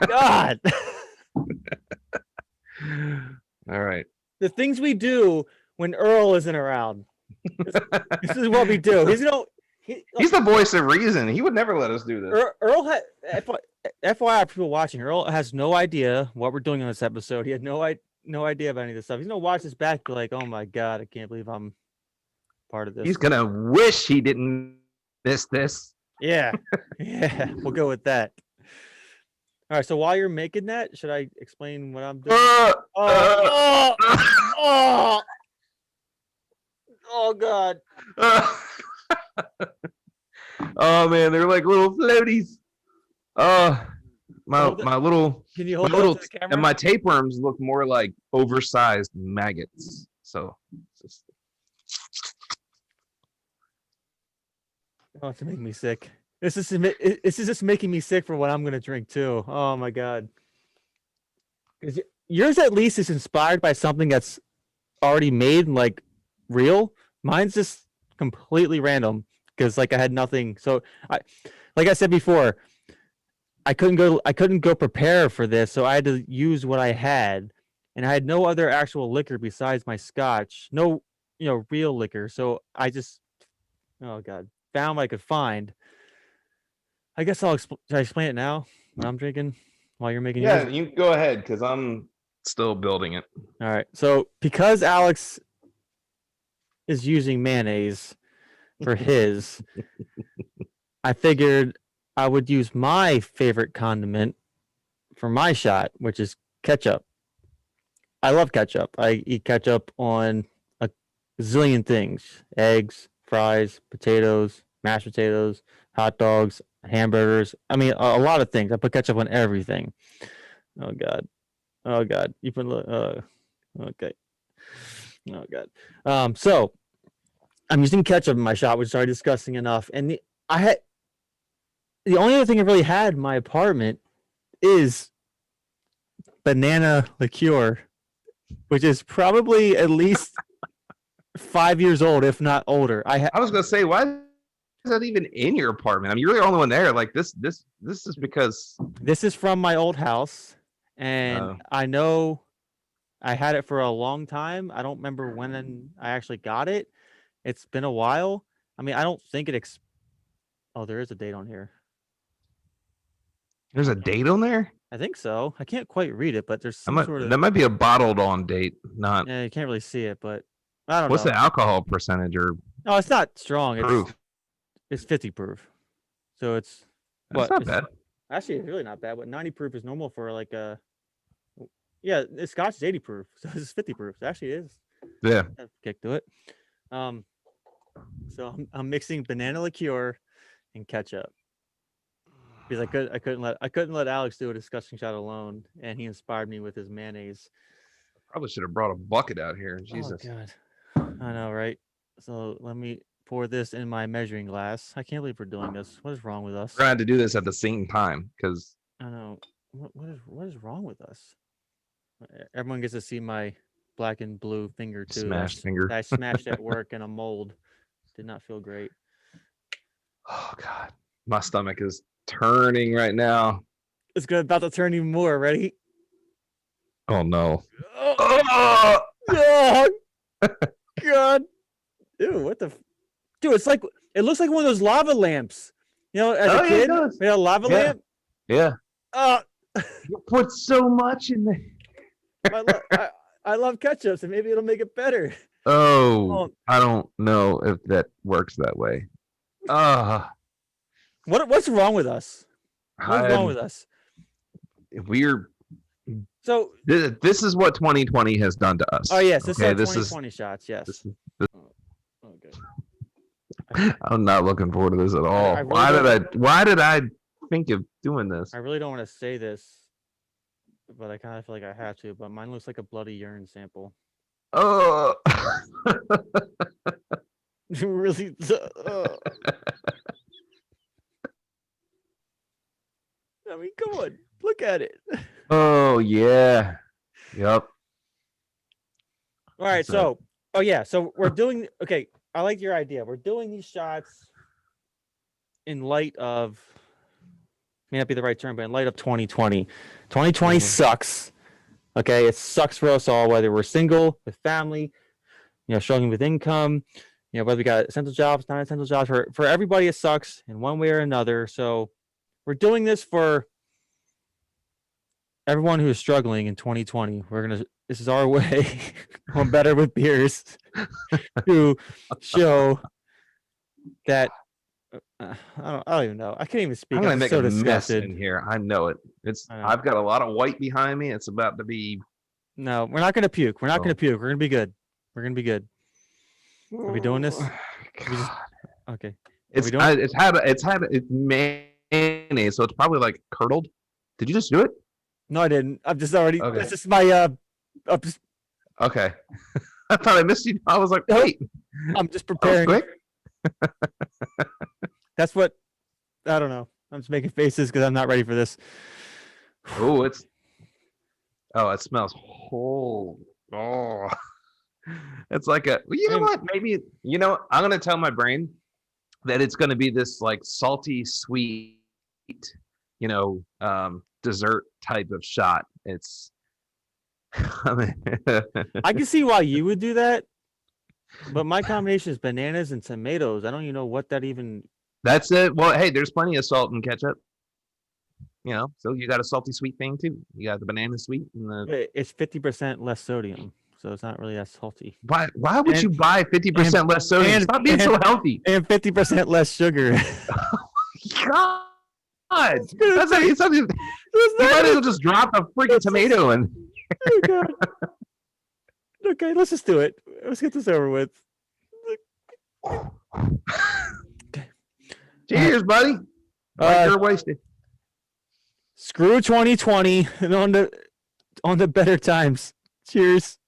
Speaker 1: God!
Speaker 2: All right.
Speaker 1: The things we do when Earl isn't around. This is what we do. He's
Speaker 2: the voice of reason. He would never let us do this.
Speaker 1: Earl had FYI, people watching. Earl has no idea what we're doing on this episode. He had no idea about any of this stuff. He's gonna watch this back, be like, "Oh my God, I can't believe I'm part of this."
Speaker 2: He's gonna wish he didn't miss this.
Speaker 1: Yeah, we'll go with that. All right, so while you're making that, should I explain what I'm doing? Oh God.
Speaker 2: Oh man, they're like little floaties. My little
Speaker 1: Can you hold it to the camera?
Speaker 2: And my tapeworms look more like oversized maggots. So
Speaker 1: oh, it's making me sick. This is just making me sick for what I'm gonna drink too. Oh my God. Yours at least is inspired by something that's already made, like real. Mine's just completely random because like I had nothing. So like I said before, I couldn't go prepare for this, so I had to use what I had, and I had no other actual liquor besides my scotch. No, real liquor. So I just, oh god, found what I could find. I guess should I explain it now? What I'm drinking while you're making yours.
Speaker 2: Yeah, you go ahead because I'm still building it.
Speaker 1: All right. So because Alex is using mayonnaise for his, I figured I would use my favorite condiment for my shot, which is ketchup. I love ketchup. I eat ketchup on a zillion things: eggs, fries, potatoes, mashed potatoes, hot dogs, hamburgers. I mean, a lot of things. I put ketchup on everything. Oh god. Oh god. You put okay. Oh god. So I'm using ketchup in my shot, which is already disgusting enough. And the only other thing I really had in my apartment is banana liqueur, which is probably at least 5 years old, if not older.
Speaker 2: I was gonna say, why is that even in your apartment? I mean, you're the only one there. Like this is because
Speaker 1: This is from my old house, and I know I had it for a long time. I don't remember when I actually got it. It's been a while. I mean, I don't think it. Oh, there is a date on here.
Speaker 2: there's a date on there.
Speaker 1: I think so. I can't quite read it, but there's some sort of.
Speaker 2: That might be a bottled on date, not.
Speaker 1: Yeah, you can't really see it, but I don't
Speaker 2: What's
Speaker 1: know.
Speaker 2: the alcohol percentage or
Speaker 1: No, it's not strong.
Speaker 2: proof?
Speaker 1: It's 50 proof. So it's
Speaker 2: That's not bad.
Speaker 1: Actually, it's really not bad. But 90 proof is normal for like a. Yeah, the Scotch is 80 proof, so it's 50 proof. So actually, it is.
Speaker 2: Yeah.
Speaker 1: Kick to it. So I'm mixing banana liqueur and ketchup because I couldn't let Alex do a disgusting shot alone, and he inspired me with his mayonnaise.
Speaker 2: Probably should have brought a bucket out here. Jesus.
Speaker 1: Oh god, I know, right? So let me pour this in my measuring glass. I can't believe we're doing this. What is wrong with us?
Speaker 2: We're gonna have to do this at the same time because
Speaker 1: I know. What is wrong with us? Everyone gets to see my black and blue finger too.
Speaker 2: smashed finger.
Speaker 1: I smashed at work in a mold. Did not feel great.
Speaker 2: Oh god, my stomach is turning right now.
Speaker 1: It's about to turn even more. Ready?
Speaker 2: Oh no.
Speaker 1: Oh, oh god. Ew, what the dude, it looks like one of those lava lamps. You know, as a kid, we had a lava lamp.
Speaker 2: Yeah.
Speaker 1: You
Speaker 2: put so much in there.
Speaker 1: I love ketchup, so maybe it'll make it better.
Speaker 2: Oh, I don't know if that works that way.
Speaker 1: What's wrong with us? What's wrong with us?
Speaker 2: We're
Speaker 1: so
Speaker 2: this is what 2020 has done to us.
Speaker 1: Oh yes, this is 2020 shots. Yes. Okay.
Speaker 2: I'm not looking forward to this at all. Why did I think of doing this?
Speaker 1: I really don't want to say this, but I kind of feel like I have to. But mine looks like a bloody urine sample.
Speaker 2: Oh.
Speaker 1: Really. I mean, come on, look at it.
Speaker 2: Oh yeah. Yep.
Speaker 1: All right. So we're doing. Okay, I like your idea. We're doing these shots in light of. May not be the right term, but in light of 2020. 2020 sucks. Okay, it sucks for us all, whether we're single, with family, struggling with income, whether we got essential jobs, not essential jobs. For everybody, it sucks in one way or another. So we're doing this for everyone who is struggling in 2020. This is our way on Better with Beers to show that. I don't even know. I can't even speak.
Speaker 2: I'm gonna make a mess in here. I know it. I've got a lot of white behind me. It's about to be.
Speaker 1: No, we're not gonna puke. We're not gonna puke. We're gonna be good. We're gonna be good. Are we doing this? Okay.
Speaker 2: It's mayonnaise, so it's probably like curdled. Did you just do it?
Speaker 1: No, I didn't. I'm just already.
Speaker 2: Okay.
Speaker 1: This is my.
Speaker 2: Okay. I thought I missed you. I was like, wait.
Speaker 1: I'm just preparing.
Speaker 2: Quick.
Speaker 1: That's what. I don't know. I'm just making faces because I'm not ready for this.
Speaker 2: Oh, it smells whole. Oh, it's like you know what? Maybe, I'm going to tell my brain that it's going to be this like salty, sweet dessert type of shot. It's I mean,
Speaker 1: I can see why you would do that, but my combination is bananas and tomatoes. I don't even know what that even.
Speaker 2: that's it. Well, hey, there's plenty of salt and ketchup. So you got a salty sweet thing too. You got the banana sweet and the.
Speaker 1: It's 50% less sodium, so it's not really that salty.
Speaker 2: Why would you buy 50% less sodium? Stop being so healthy.
Speaker 1: And 50% less sugar.
Speaker 2: God, that's not, it's not even, you might as well just drop a freaking tomato in.
Speaker 1: Oh God. Okay, let's just do it. Let's get this over with. Okay.
Speaker 2: Cheers, buddy. You're wasted.
Speaker 1: Screw 2020 and on the better times. Cheers.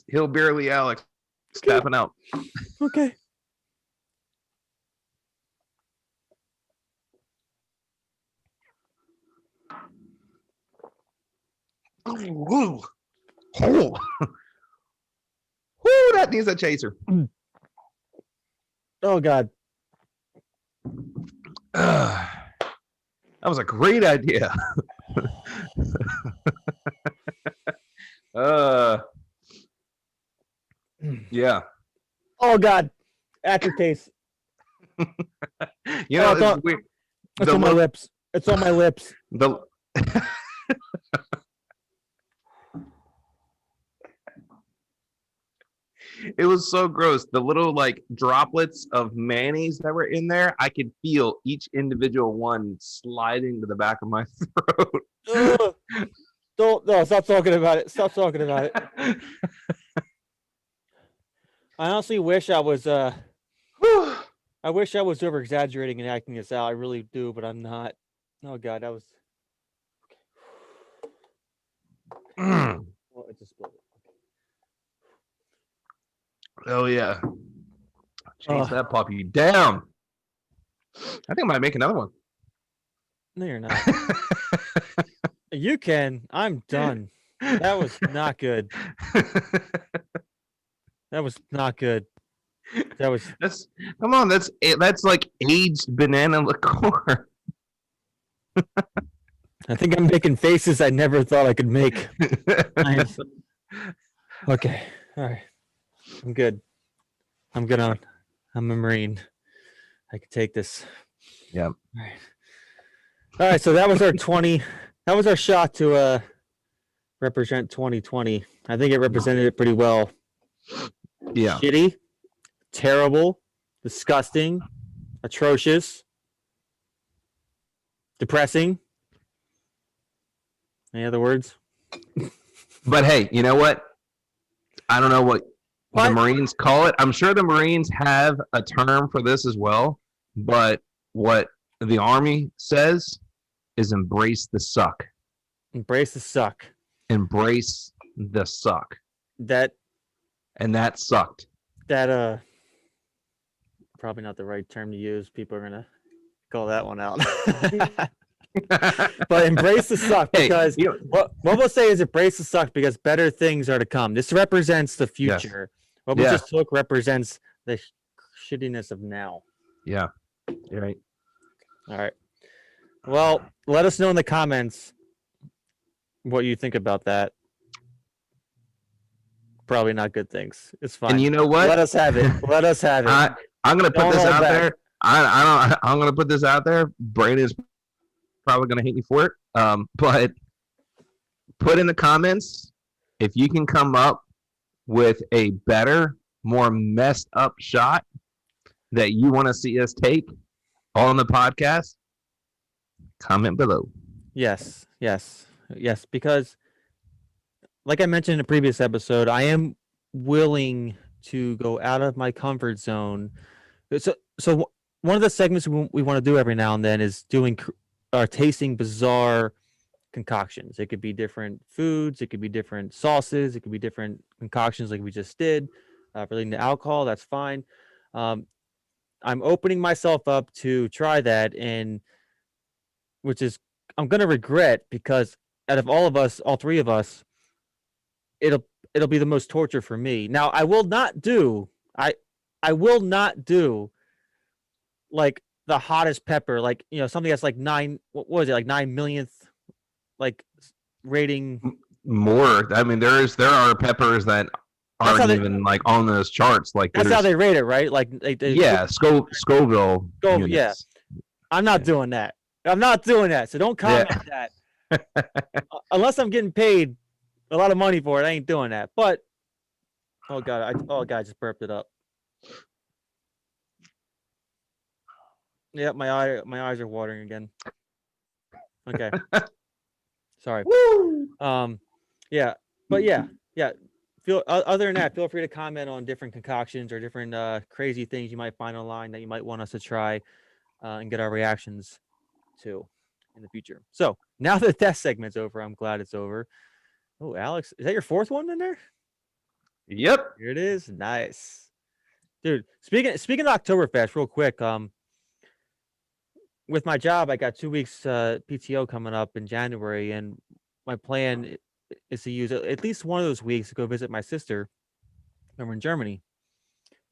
Speaker 2: Hillbilly Alex tapping out.
Speaker 1: Okay.
Speaker 2: Ooh, that needs a chaser.
Speaker 1: Oh God.
Speaker 2: That was a great idea. Yeah.
Speaker 1: Oh God. Aftertaste.
Speaker 2: It's weird.
Speaker 1: It's on my lips. It's on my lips.
Speaker 2: It was so gross. The little like droplets of mayonnaise that were in there, I could feel each individual one sliding to the back of my throat.
Speaker 1: Stop talking about it. Stop talking about it. I honestly wish I was I wish I was over exaggerating and acting this out. I really do, but I'm not. Oh God, that was well, it just spilled it.
Speaker 2: Oh yeah. Chase that puppy down. I think I might make another one.
Speaker 1: No, you're not. You can. I'm done. That was not good. That was not good.
Speaker 2: That's like aged banana liqueur.
Speaker 1: I think I'm making faces I never thought I could make. Okay. All right. I'm good. I'm good on. I'm a Marine. I can take this.
Speaker 2: Yeah.
Speaker 1: All right. So that was our 20. That was our shot to represent 2020. I think it represented it pretty well.
Speaker 2: Yeah.
Speaker 1: Shitty, terrible, disgusting, atrocious, depressing. Any other words?
Speaker 2: But hey, you know what? I don't know what the Marines call it. I'm sure the Marines have a term for this as well. But what the Army says is embrace the suck.
Speaker 1: Embrace the suck.
Speaker 2: Embrace the suck. And that sucked.
Speaker 1: That probably not the right term to use. People are gonna call that one out. But embrace the suck because what we'll say is embrace the suck because better things are to come. This represents the future. Yes. What we just took represents the shittiness of now.
Speaker 2: Yeah. You're right.
Speaker 1: All right. Well, let us know in the comments what you think about that. Probably not good things. It's fine.
Speaker 2: And you know what?
Speaker 1: Let us have it. Let us have it.
Speaker 2: I'm gonna put this out there. I'm gonna put this out there. Brandon's probably gonna hate me for it. But put in the comments if you can come up with a better, more messed up shot that you want to see us take on the podcast. Comment below.
Speaker 1: Yes. Because like I mentioned in a previous episode, I am willing to go out of my comfort zone. So one of the segments we want to do every now and then is doing tasting bizarre concoctions. It could be different foods, it could be different sauces, it could be different concoctions like we just did relating to alcohol. That's fine. I'm opening myself up to try that, and which is I'm gonna regret because out of all of us, all three of us, it'll be the most torture for me. Now I will not do like the hottest pepper, like something that's like what was it, like 9 millionth, like rating.
Speaker 2: More. I mean, there are peppers that
Speaker 1: That's how
Speaker 2: aren't
Speaker 1: they.
Speaker 2: even like on those charts. Like
Speaker 1: That's how
Speaker 2: there's
Speaker 1: they rate it, right? Like they
Speaker 2: yeah, Scoville
Speaker 1: go. Yeah,
Speaker 2: units.
Speaker 1: I'm not doing that. I'm not doing that. So don't
Speaker 2: Yeah.
Speaker 1: comment that. Unless I'm getting paid a lot of money for it, I ain't doing that. But oh god, I just burped it up. Yeah, my eyes are watering again. Okay. Sorry.
Speaker 2: Woo!
Speaker 1: Yeah, but yeah. Other than that, feel free to comment on different concoctions or different crazy things you might find online that you might want us to try and get our reactions to in the future. So now that segment's over, I'm glad it's over. Oh, Alex, is that your fourth one in there?
Speaker 2: Yep.
Speaker 1: Here it is. Nice, dude. Speaking of Oktoberfest, real quick. With my job, I got 2 weeks PTO coming up in January, and my plan is to use at least one of those weeks to go visit my sister over in Germany.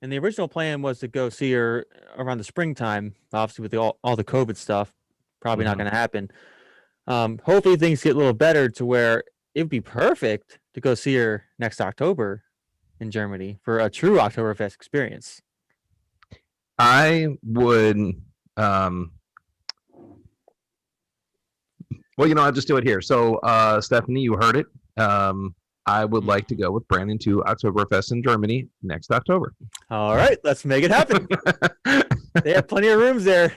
Speaker 1: And the original plan was to go see her around the springtime, obviously with all the COVID stuff. Probably not going to happen. Hopefully things get a little better to where it would be perfect to go see her next October in Germany for a true Oktoberfest experience.
Speaker 2: I would well, I'll just do it here. So, Stephanie, you heard it. I would like to go with Brandon to Oktoberfest in Germany next October.
Speaker 1: All right, let's make it happen. They have plenty of rooms there.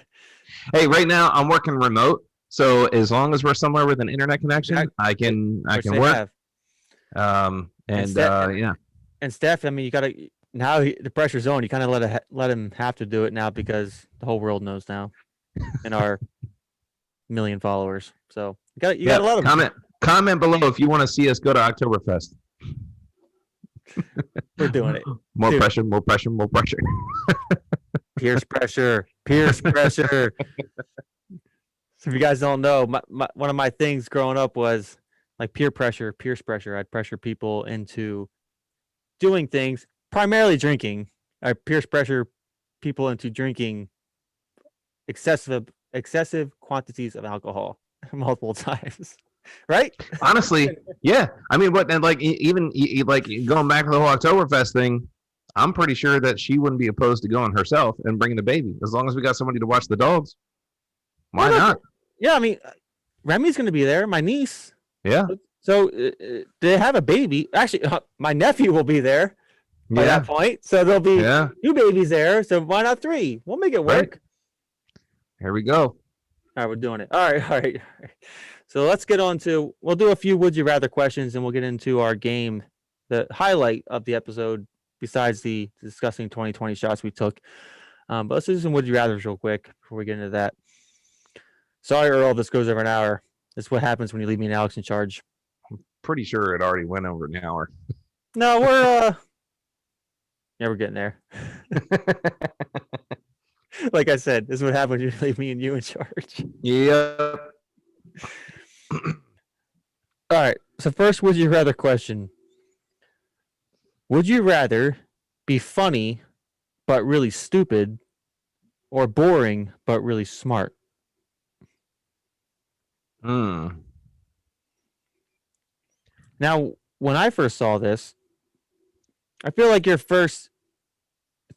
Speaker 2: Hey, right now I'm working remote, so as long as we're somewhere with an internet connection, I can work. Yeah.
Speaker 1: And Steph, I mean, you gotta now the pressure's on. You kind of let him have to do it now because the whole world knows now, and our million followers. So you got a lot of
Speaker 2: comment below if you want to see us go to Oktoberfest.
Speaker 1: We're doing it.
Speaker 2: More pressure.
Speaker 1: Peer pressure. So if you guys don't know, one of my things growing up was like peer pressure. I'd pressure people into doing things, primarily drinking. I peer pressure people into drinking excessive quantities of alcohol multiple times. Right?
Speaker 2: Honestly, yeah. I mean, and like even like going back to the whole Oktoberfest thing, I'm pretty sure that she wouldn't be opposed to going herself and bringing the baby as long as we got somebody to watch the dogs. Why not?
Speaker 1: Yeah, I mean, Remy's going to be there. My niece.
Speaker 2: Yeah.
Speaker 1: So they have a baby. Actually, my nephew will be there by that point. So there'll be 2 babies there. So why not 3? We'll make it work.
Speaker 2: Right. Here we go.
Speaker 1: All right, we're doing it. All right. So let's get on to, we'll do a few would you rather questions and we'll get into our game, the highlight of the episode, besides the discussing 2020 shots we took. But let's do some would you rathers real quick before we get into that. Sorry, Earl, this goes over an hour. That's what happens when you leave me and Alex in charge.
Speaker 2: I'm pretty sure it already went over an hour.
Speaker 1: No, we're getting there. Like I said, this is what happens when you leave me and you in charge.
Speaker 2: Yep.
Speaker 1: All right. So first, would you rather question? Would you rather be funny but really stupid, or boring but really smart? Now, when I first saw this, I feel like your first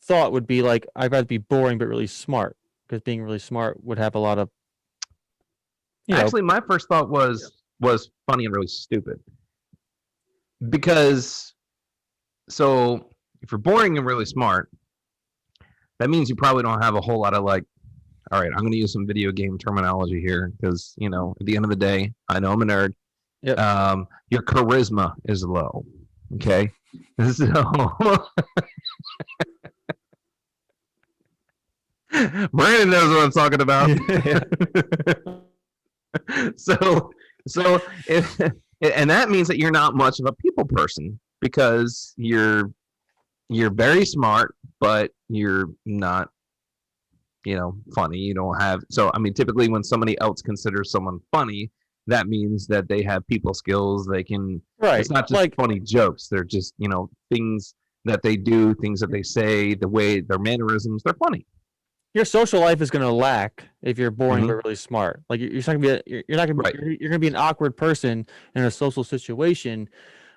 Speaker 1: thought would be like, I'd rather be boring but really smart, because being really smart would have a lot of.
Speaker 2: Actually, my first thought was funny and really stupid. Because, so if you're boring and really smart, that means you probably don't have a whole lot of like, all right, I'm going to use some video game terminology here because, at the end of the day, I know I'm a nerd.
Speaker 1: Yep.
Speaker 2: Your charisma is low. Okay. So, Brandon knows what I'm talking about. So and that means that you're not much of a people person because you're very smart, but you're not, funny. You don't have, so, I mean, typically when somebody else considers someone funny, that means that they have people skills. They can,
Speaker 1: right.
Speaker 2: It's not just like funny jokes. They're just, things that they do, things that they say, the way their mannerisms, they're funny.
Speaker 1: your social life is going to lack if you're boring
Speaker 2: Hmm.
Speaker 1: but really smart. Like you're not going to be you're not going to
Speaker 2: Right.
Speaker 1: you're going to be an awkward person in a social situation,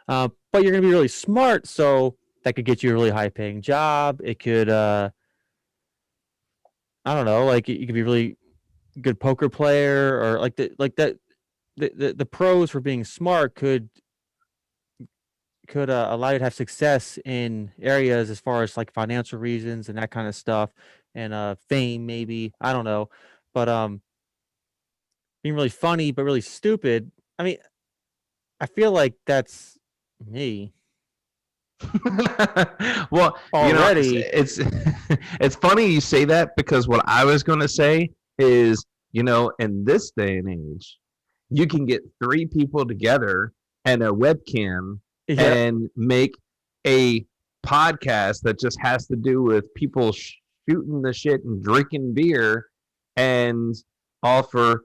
Speaker 1: but you're going to be really smart. So that could get you a really high paying job. It could I don't know, like you could be really good poker player or like that. The pros for being smart could allow you to have success in areas as far as like financial reasons and that kind of stuff, and fame maybe, I don't know, but being really funny but really stupid. I mean, I feel like that's me
Speaker 2: Well,
Speaker 1: already.
Speaker 2: it's it's funny you say that because what I was going to say is, in this day and age, you can get three people together and a webcam
Speaker 1: Yep.
Speaker 2: and make a podcast that just has to do with people shooting the shit and drinking beer and offer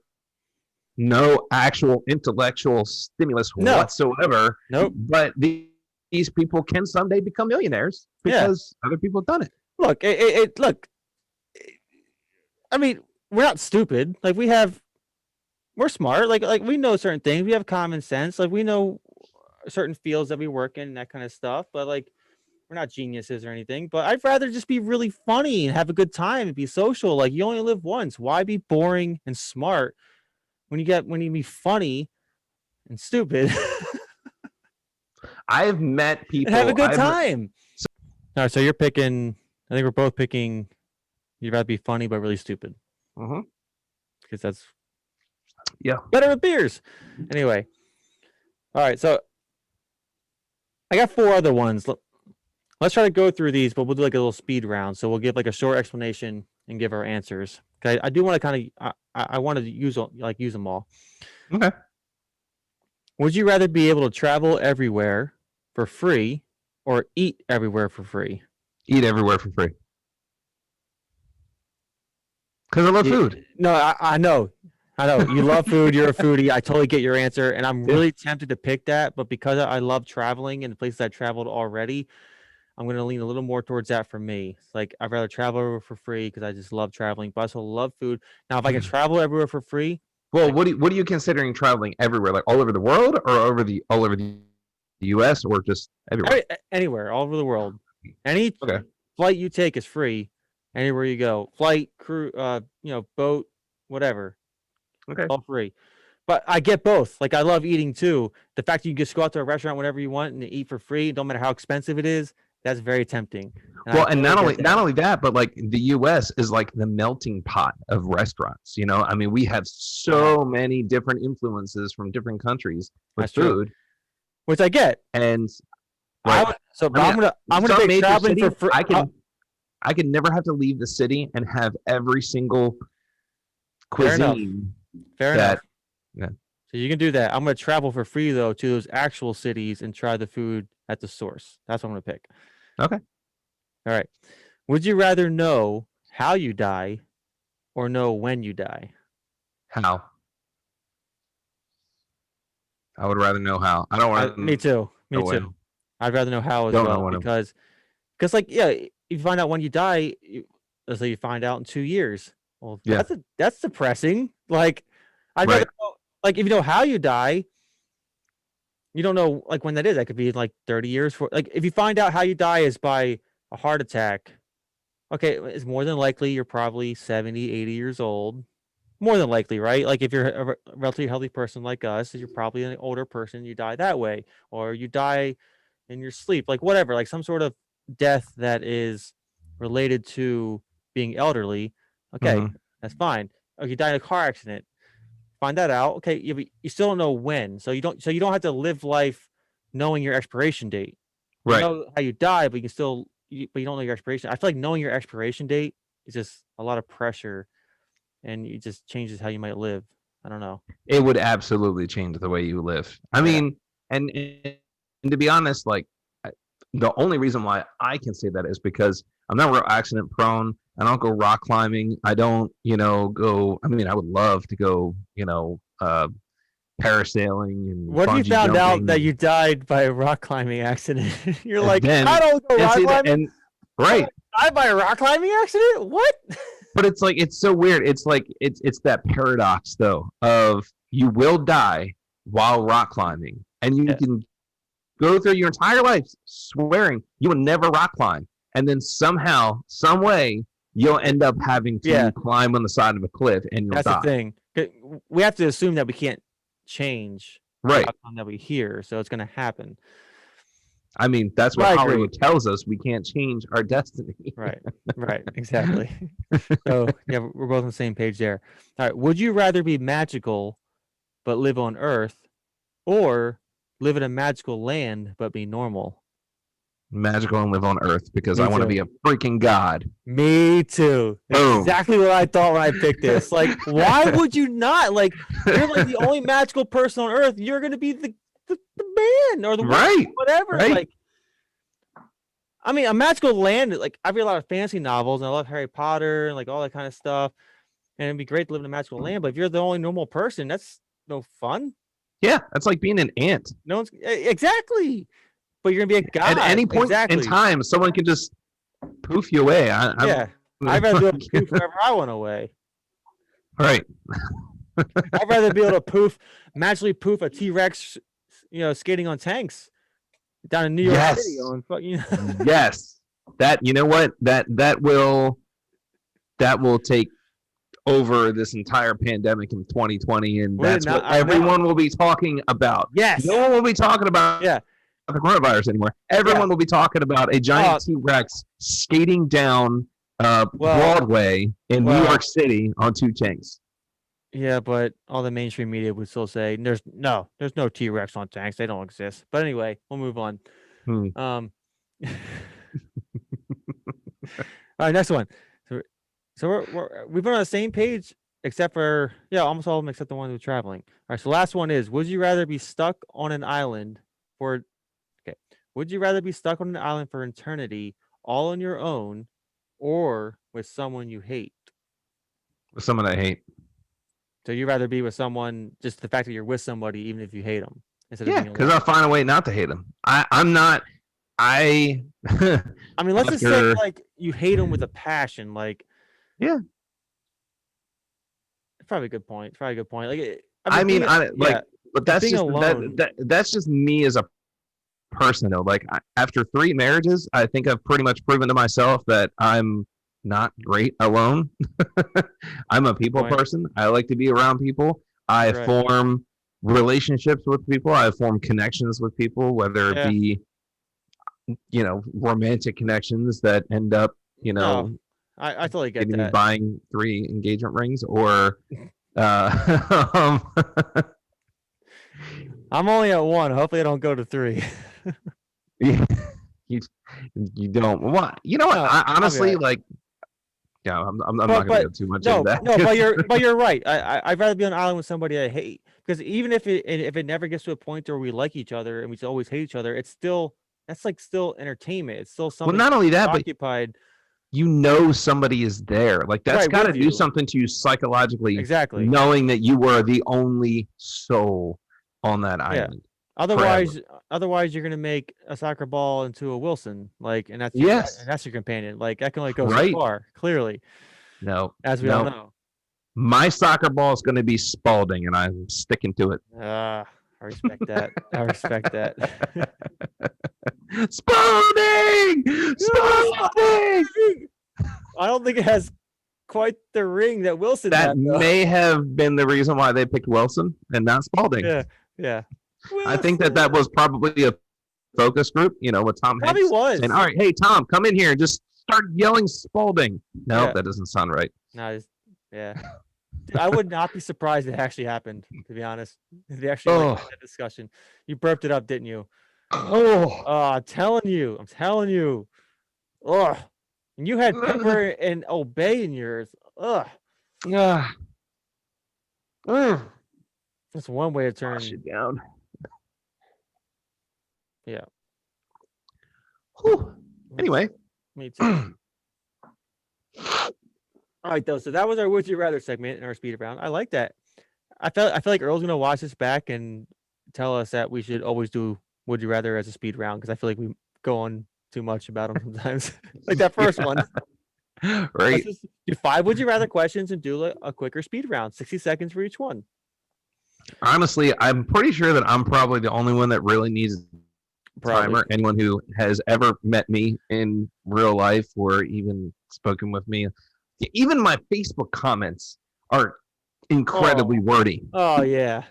Speaker 2: no actual intellectual stimulus
Speaker 1: No.
Speaker 2: whatsoever.
Speaker 1: Nope.
Speaker 2: But these people can someday become millionaires
Speaker 1: Yeah.
Speaker 2: because other people have done it.
Speaker 1: Look, look. I mean, we're not stupid. Like we're smart. Like we know certain things. We have common sense. Like we know certain fields that we work in and that kind of stuff. But like we're not geniuses or anything. But I'd rather just be really funny and have a good time and be social. Like you only live once. Why be boring and smart when you be funny and stupid
Speaker 2: I've met
Speaker 1: and have a
Speaker 2: people.
Speaker 1: good time? All right, so you're picking. I think we're both picking. You'd rather be funny but really stupid
Speaker 2: Mhm.
Speaker 1: because that's
Speaker 2: Yeah.
Speaker 1: better with beers. Anyway, all right. So I got four other ones. Let's try to go through these, but we'll do like a little speed round. So we'll give like a short explanation and give our answers. Okay, I do want to kind of I wanted to use them all.
Speaker 2: Okay.
Speaker 1: Would you rather be able to travel everywhere for free or eat everywhere for free?
Speaker 2: Eat everywhere for free because I love food.
Speaker 1: No, I know. I know. You love food. You're a foodie. I totally get your answer. And I'm
Speaker 2: Yeah.
Speaker 1: really tempted to pick that. But because I love traveling and the places I traveled already, I'm going to lean a little more towards that for me. It's like I'd rather travel everywhere for free because I just love traveling, but I also love food. Now, if I can travel everywhere for free,
Speaker 2: Well,
Speaker 1: like
Speaker 2: what are you considering traveling everywhere? Like all over the world, or all over the U.S., or just everywhere?
Speaker 1: anywhere, all over the world, any
Speaker 2: Okay.
Speaker 1: flight you take is free. Anywhere you go, flight, crew, boat, whatever,
Speaker 2: Okay.
Speaker 1: all free. But I get both. Like I love eating too. The fact that you can just go out to a restaurant whenever you want and eat for free, no matter how expensive it is, that's very tempting. And I
Speaker 2: Well, and
Speaker 1: totally get that.
Speaker 2: not only that, but like the U.S. is like the melting pot of restaurants. I mean, we have so many different influences from different countries with
Speaker 1: That's true.
Speaker 2: food,
Speaker 1: Which I get.
Speaker 2: and
Speaker 1: I
Speaker 2: like
Speaker 1: would, so, but
Speaker 2: I mean,
Speaker 1: I'm gonna
Speaker 2: some
Speaker 1: take
Speaker 2: major
Speaker 1: traveling for
Speaker 2: cities,
Speaker 1: free.
Speaker 2: I can never have to leave the city and have every single
Speaker 1: Fair enough.
Speaker 2: cuisine
Speaker 1: Fair
Speaker 2: that.
Speaker 1: enough.
Speaker 2: Yeah.
Speaker 1: So you can do that. I'm gonna travel for free though to those actual cities and try the food at the source. That's what I'm gonna pick.
Speaker 2: Okay.
Speaker 1: All right. Would you rather know how you die or know when you die?
Speaker 2: How? I would rather know how. I don't want to
Speaker 1: Me too. Me
Speaker 2: know
Speaker 1: too.
Speaker 2: when.
Speaker 1: I'd rather know how as
Speaker 2: Don't know
Speaker 1: well
Speaker 2: when.
Speaker 1: because like yeah, if you find out when you die, let's say you find out in 2 years. Well,
Speaker 2: Yeah.
Speaker 1: that's depressing. Like I'd rather
Speaker 2: Right.
Speaker 1: know, like if you know how you die, you don't know like when that is. That could be like 30 years for like if you find out how you die is by a heart attack. Okay, it's more than likely you're probably 70, 80 years old. More than likely, right? Like if you're a relatively healthy person like us, you're probably an older person, you die that way, or you die in your sleep, like whatever, like some sort of death that is related to being elderly. Okay,
Speaker 2: Hmm.
Speaker 1: that's fine. Or you die in a car accident, find that out. Okay, you still don't know when, so you don't have to live life knowing your expiration date. You
Speaker 2: Right.
Speaker 1: know how you die, but you can still, but you don't know your expiration. I feel like knowing your expiration date is just a lot of pressure, and it just changes how you might live. I don't know.
Speaker 2: It would absolutely change the way you live. I
Speaker 1: Yeah,
Speaker 2: mean, and to be honest, like the only reason why I can say that is because I'm not real accident prone. I don't go rock climbing. I don't, go. I mean, I would love to go, parasailing and
Speaker 1: what if you
Speaker 2: bungee
Speaker 1: found out
Speaker 2: jumping,
Speaker 1: that you died by a rock climbing accident? You're
Speaker 2: and
Speaker 1: like,
Speaker 2: then
Speaker 1: I don't go
Speaker 2: and
Speaker 1: rock
Speaker 2: see that
Speaker 1: climbing.
Speaker 2: and right.
Speaker 1: I by a rock climbing accident? What?
Speaker 2: But it's like it's so weird. It's like it's that paradox though of you will die while rock climbing, and you can go through your entire life swearing you will never rock climb, and then somehow, some way, you'll end up having to climb on the side of a cliff, and you'll die.
Speaker 1: That's the thing. We have to assume that we can't change the outcome that we hear, so it's going to happen.
Speaker 2: I mean, that's what Hollywood tells us. We can't change our destiny.
Speaker 1: Right, exactly. So, yeah, we're both on the same page there. All right, would you rather be magical but live on Earth, or live in a magical land but be normal?
Speaker 2: Magical and live on Earth, because I want to be a freaking god.
Speaker 1: Me too. Boom. Exactly what I thought when I picked this. Like, why would you not? Like, you're like the only magical person on Earth. You're going to be the man or the woman, whatever. Right. Like, I mean, a magical land. Like, I read a lot of fantasy novels, and I love Harry Potter and like all that kind of stuff. And it'd be great to live in a magical land. But if you're the only normal person, that's no fun.
Speaker 2: Yeah, that's like being an ant.
Speaker 1: No one's exactly. But you're gonna be a god.
Speaker 2: At any point in time, someone can just poof you away.
Speaker 1: I'd rather be able to poof wherever I want away.
Speaker 2: Right.
Speaker 1: I'd rather be able to magically poof a T-Rex, skating on tanks down in New York City.
Speaker 2: Yes. That, you know what? That will take over this entire pandemic in 2020, and that's what everyone will be talking about.
Speaker 1: Yes.
Speaker 2: No one will be talking about the coronavirus anymore. Everyone will be talking about a giant T-Rex skating down Broadway in New York City on two tanks.
Speaker 1: Yeah, but all the mainstream media would still say there's no T-Rex on tanks. They don't exist. But anyway, we'll move on. All right, next one. So we've been on the same page, except for almost all of them except the one who's traveling. All right, so last one is: would you rather be stuck on an island for? Would you rather be stuck on an island for eternity, all on your own, or with someone you hate?
Speaker 2: With someone I hate.
Speaker 1: So you'd rather be with someone, just the fact that you're with somebody, even if you hate them.
Speaker 2: Because I'll find a way not to hate them. I'm not. I
Speaker 1: mean, let's just say like you hate them with a passion, like.
Speaker 2: Yeah.
Speaker 1: It's probably a good point. Like,
Speaker 2: but that's just that's just me as a person though. Like after 3 marriages, I think I've pretty much proven to myself that I'm not great alone. I'm a people person. I like to be around people. I form relationships with people. I form connections with people, whether it be romantic connections that end up
Speaker 1: I totally get that.
Speaker 2: Buying 3 engagement rings, or
Speaker 1: I'm only at 1. Hopefully, I don't go to 3.
Speaker 2: you don't. What? You know what? Honestly, like, I'm not going to go too much into that.
Speaker 1: No, but you're right. I'd rather be on an island with somebody I hate, because even if it never gets to a point where we like each other and we always hate each other, that's still entertainment. It's still something.
Speaker 2: Well, not only that,
Speaker 1: occupied.
Speaker 2: But somebody is there. Like that's got to do something to you psychologically.
Speaker 1: Exactly.
Speaker 2: Knowing that you were the only soul on that island.
Speaker 1: Otherwise you're gonna make a soccer ball into a Wilson, like, and that's your companion. Like that can only go so far. Clearly.
Speaker 2: No.
Speaker 1: As we all know.
Speaker 2: My soccer ball is going to be Spalding, and I'm sticking to it.
Speaker 1: I respect that.
Speaker 2: Spalding!
Speaker 1: I don't think it has quite the ring that Wilson had.
Speaker 2: That may have been the reason why they picked Wilson and not Spalding.
Speaker 1: Yeah. Wilson.
Speaker 2: I think that was probably a focus group, with Tom Hanks.
Speaker 1: Probably was.
Speaker 2: Saying, all right, hey, Tom, come in here and just start yelling Spalding. No, that doesn't sound right.
Speaker 1: No, Dude, I would not be surprised if it actually happened, to be honest. If they actually had that discussion. You burped it up, didn't you? I'm telling you. And you had Pepper and Obey in yours. That's one way to turn
Speaker 2: it down.
Speaker 1: Yeah.
Speaker 2: Whew. Anyway.
Speaker 1: Me too. All right, though. So that was our Would You Rather segment in our speed round. I like that. I feel like Earl's gonna watch this back and tell us that we should always do Would You Rather as a speed round, because I feel like we go on too much about them sometimes. Like that first one. Let's
Speaker 2: Right.
Speaker 1: just do 5 would you rather questions and do a quicker speed round, 60 seconds for each one.
Speaker 2: Honestly, I'm pretty sure that I'm probably the only one that really needs a
Speaker 1: Probably.
Speaker 2: timer. Anyone who has ever met me in real life or even spoken with me, even my Facebook comments are incredibly wordy.
Speaker 1: Oh yeah.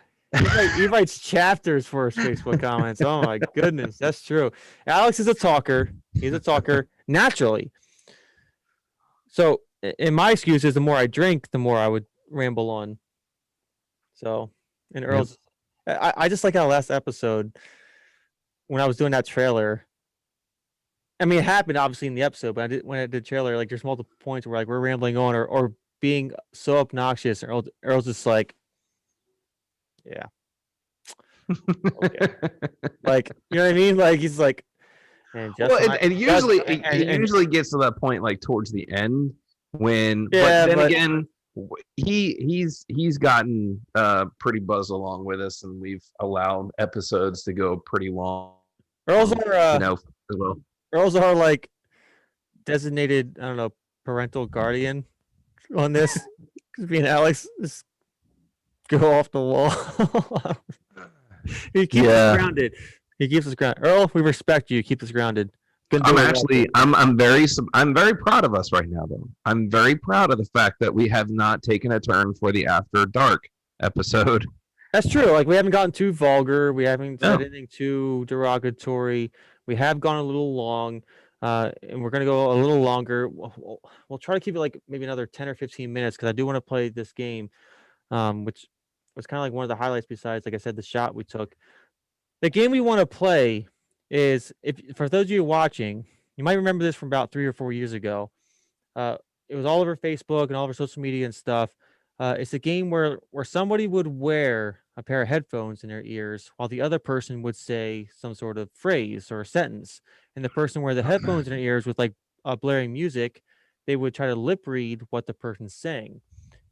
Speaker 1: He writes chapters for his Facebook comments. Oh my goodness, that's true. Alex is a talker. He's a talker naturally. So, and my excuse is the more I drink, the more I would ramble on. So, and
Speaker 2: Yep.
Speaker 1: Earl's, I just like our last episode when I was doing that trailer. I mean, it happened obviously in the episode, but when I did trailer, like there's multiple points where like we're rambling on or being so obnoxious. And Earl's just like, yeah, okay, like you know what I mean? Like he's like, and just
Speaker 2: Well,
Speaker 1: when
Speaker 2: and usually it
Speaker 1: and
Speaker 2: usually gets to that point like towards the end when,
Speaker 1: yeah,
Speaker 2: but then
Speaker 1: but
Speaker 2: again, he's gotten pretty buzzed along with us, and we've allowed episodes to go pretty long.
Speaker 1: Earl's
Speaker 2: You
Speaker 1: are
Speaker 2: know, as well.
Speaker 1: Earl's are like designated, I don't know, parental guardian on this. Because me and Alex just go off the wall. He keeps us grounded. He keeps us grounded. Earl, we respect you. Keep us grounded.
Speaker 2: I'm very proud of us right now, though. I'm very proud of the fact that we have not taken a turn for the After Dark episode.
Speaker 1: That's true. Like we haven't gotten too vulgar. We haven't said
Speaker 2: No.
Speaker 1: anything too derogatory. We have gone a little long, and we're gonna go a little longer. We'll try to keep it like maybe another 10 or 15 minutes because I do want to play this game, which was kind of like one of the highlights. Besides, like I said, the shot we took. The game we want to play is, if for those of you watching, you might remember this from about 3 or 4 years ago. It was all over Facebook and all over social media and stuff. It's a game where somebody would wear a pair of headphones in their ears while the other person would say some sort of phrase or a sentence, and the person wear the headphones in their ears with like blaring music, they would try to lip read what the person's saying.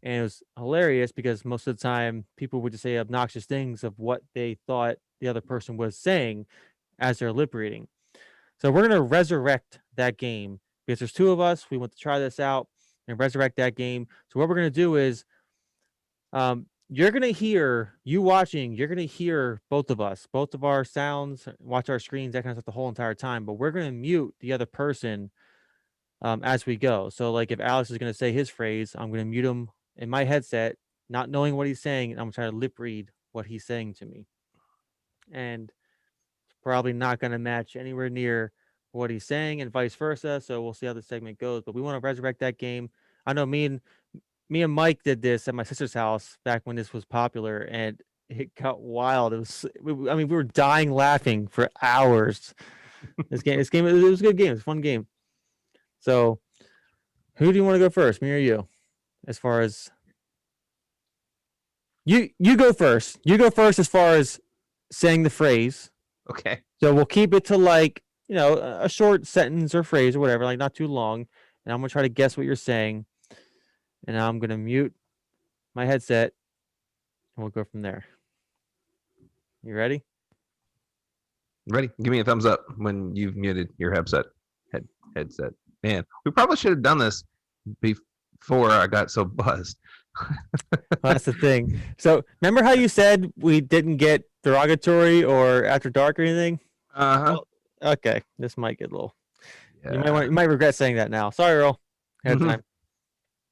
Speaker 1: And it was hilarious because most of the time people would just say obnoxious things of what they thought the other person was saying as they're lip reading. So we're going to resurrect that game because there's 2 of us. We want to try this out and resurrect that game. So what we're going to do is you're going to hear, you watching, you're going to hear both of us, both of our sounds, watch our screens, that kind of stuff the whole entire time. But we're going to mute the other person as we go. So like if Alex is going to say his phrase, I'm going to mute him in my headset, not knowing what he's saying, and I'm trying to lip read what he's saying to me. And it's probably not going to match anywhere near what he's saying and vice versa. So we'll see how the segment goes. But we want to resurrect that game. I know me and Mike did this at my sister's house back when this was popular, and it got wild. It was, I mean, we were dying laughing for hours. This game, it was a good game. It was a fun game. So, who do you want to go first, me or you? As far as you go first. You go first as far as saying the phrase.
Speaker 2: Okay.
Speaker 1: So we'll keep it to like, you know, a short sentence or phrase or whatever, like not too long. And I'm gonna try to guess what you're saying. And I'm gonna mute my headset and we'll go from there. You ready?
Speaker 2: Ready? Give me a thumbs up when you've muted your headset. Man, we probably should have done this before I got so buzzed.
Speaker 1: Well, that's the thing. So remember how you said we didn't get derogatory or after dark or anything? Well, okay, this might get a little. Yeah. You might regret saying that now. Sorry, Earl. Ahead of time. All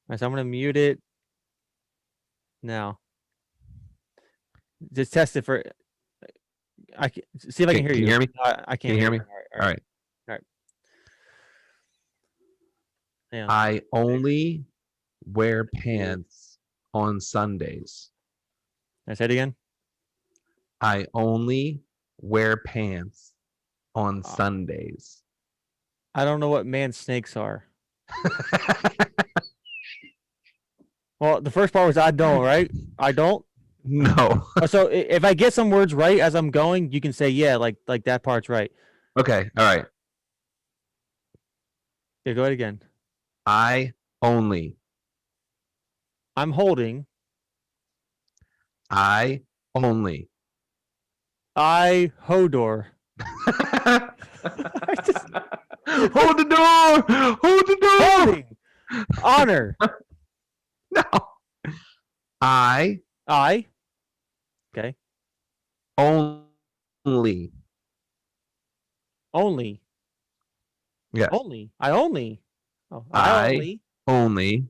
Speaker 1: right, so I'm gonna mute it now. Just test it for. I can see if I can hear you.
Speaker 2: Can you hear me?
Speaker 1: I can't.
Speaker 2: Can you hear me? All right.
Speaker 1: Yeah.
Speaker 2: I only wear pants on Sundays.
Speaker 1: Can I say it again?
Speaker 2: I only wear pants on Sundays.
Speaker 1: I don't know what man snakes are. Well, the first part was I don't, right? I don't?
Speaker 2: No.
Speaker 1: So if I get some words right as I'm going, you can say, yeah, like that part's right.
Speaker 2: Okay. All right.
Speaker 1: Yeah, go ahead again.
Speaker 2: I only.
Speaker 1: I'm holding.
Speaker 2: I only.
Speaker 1: I Hodor.
Speaker 2: Hold the door! Hold the door!
Speaker 1: Holding. Honor.
Speaker 2: No. I
Speaker 1: Okay.
Speaker 2: only.
Speaker 1: Only.
Speaker 2: Yes.
Speaker 1: Only. I only. Oh,
Speaker 2: I only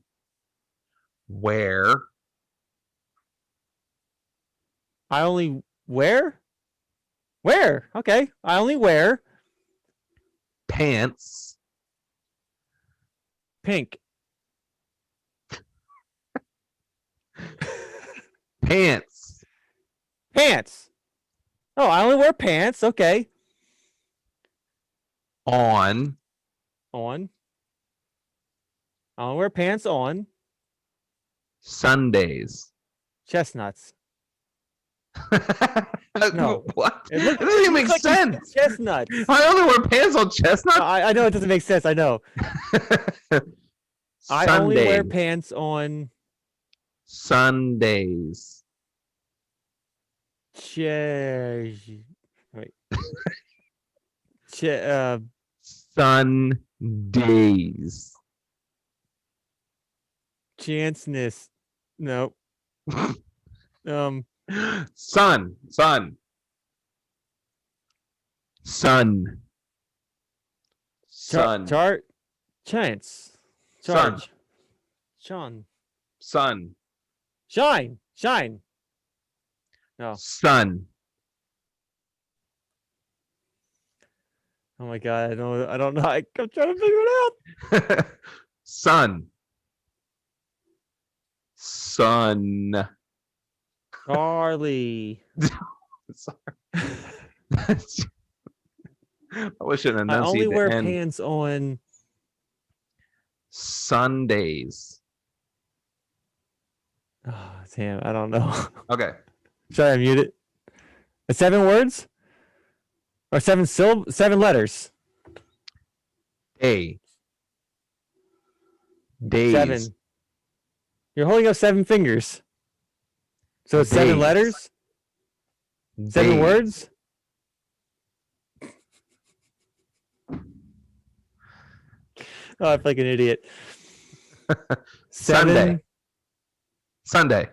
Speaker 2: wear
Speaker 1: I only wear? Wear. Okay. I only wear
Speaker 2: pants
Speaker 1: pink.
Speaker 2: pants
Speaker 1: Pants. Oh, I only wear pants. Okay.
Speaker 2: on
Speaker 1: On. I only wear pants on
Speaker 2: Sundays.
Speaker 1: chestnuts. No.
Speaker 2: What?
Speaker 1: It
Speaker 2: It doesn't even make
Speaker 1: looks like you
Speaker 2: sense.
Speaker 1: said chestnuts.
Speaker 2: I only wear pants on chestnuts.
Speaker 1: I know it doesn't make sense. I know. I only wear
Speaker 2: Sundays.
Speaker 1: pants on
Speaker 2: Sundays.
Speaker 1: wait. Ch-
Speaker 2: Sundays.
Speaker 1: chanceness. No.
Speaker 2: Sun.
Speaker 1: Chart. Chance.
Speaker 2: Sun.
Speaker 1: Charge. Sean.
Speaker 2: Sun.
Speaker 1: Shine. Shine. No.
Speaker 2: Sun.
Speaker 1: Oh my god, I don't know. I'm trying to figure it out.
Speaker 2: Sun. Sun.
Speaker 1: Charlie.
Speaker 2: Sorry. I wish it
Speaker 1: I
Speaker 2: enunciated
Speaker 1: only wear
Speaker 2: the end.
Speaker 1: pants on
Speaker 2: Sundays.
Speaker 1: oh, damn, I don't know.
Speaker 2: Okay.
Speaker 1: Should I mute it? 7 words? Or 7 letters?
Speaker 2: Day. Days.
Speaker 1: 7. You're holding up 7 fingers. So it's 7
Speaker 2: Days.
Speaker 1: letters? 7
Speaker 2: Days.
Speaker 1: words? Oh, I feel like an idiot. 7.
Speaker 2: Sunday.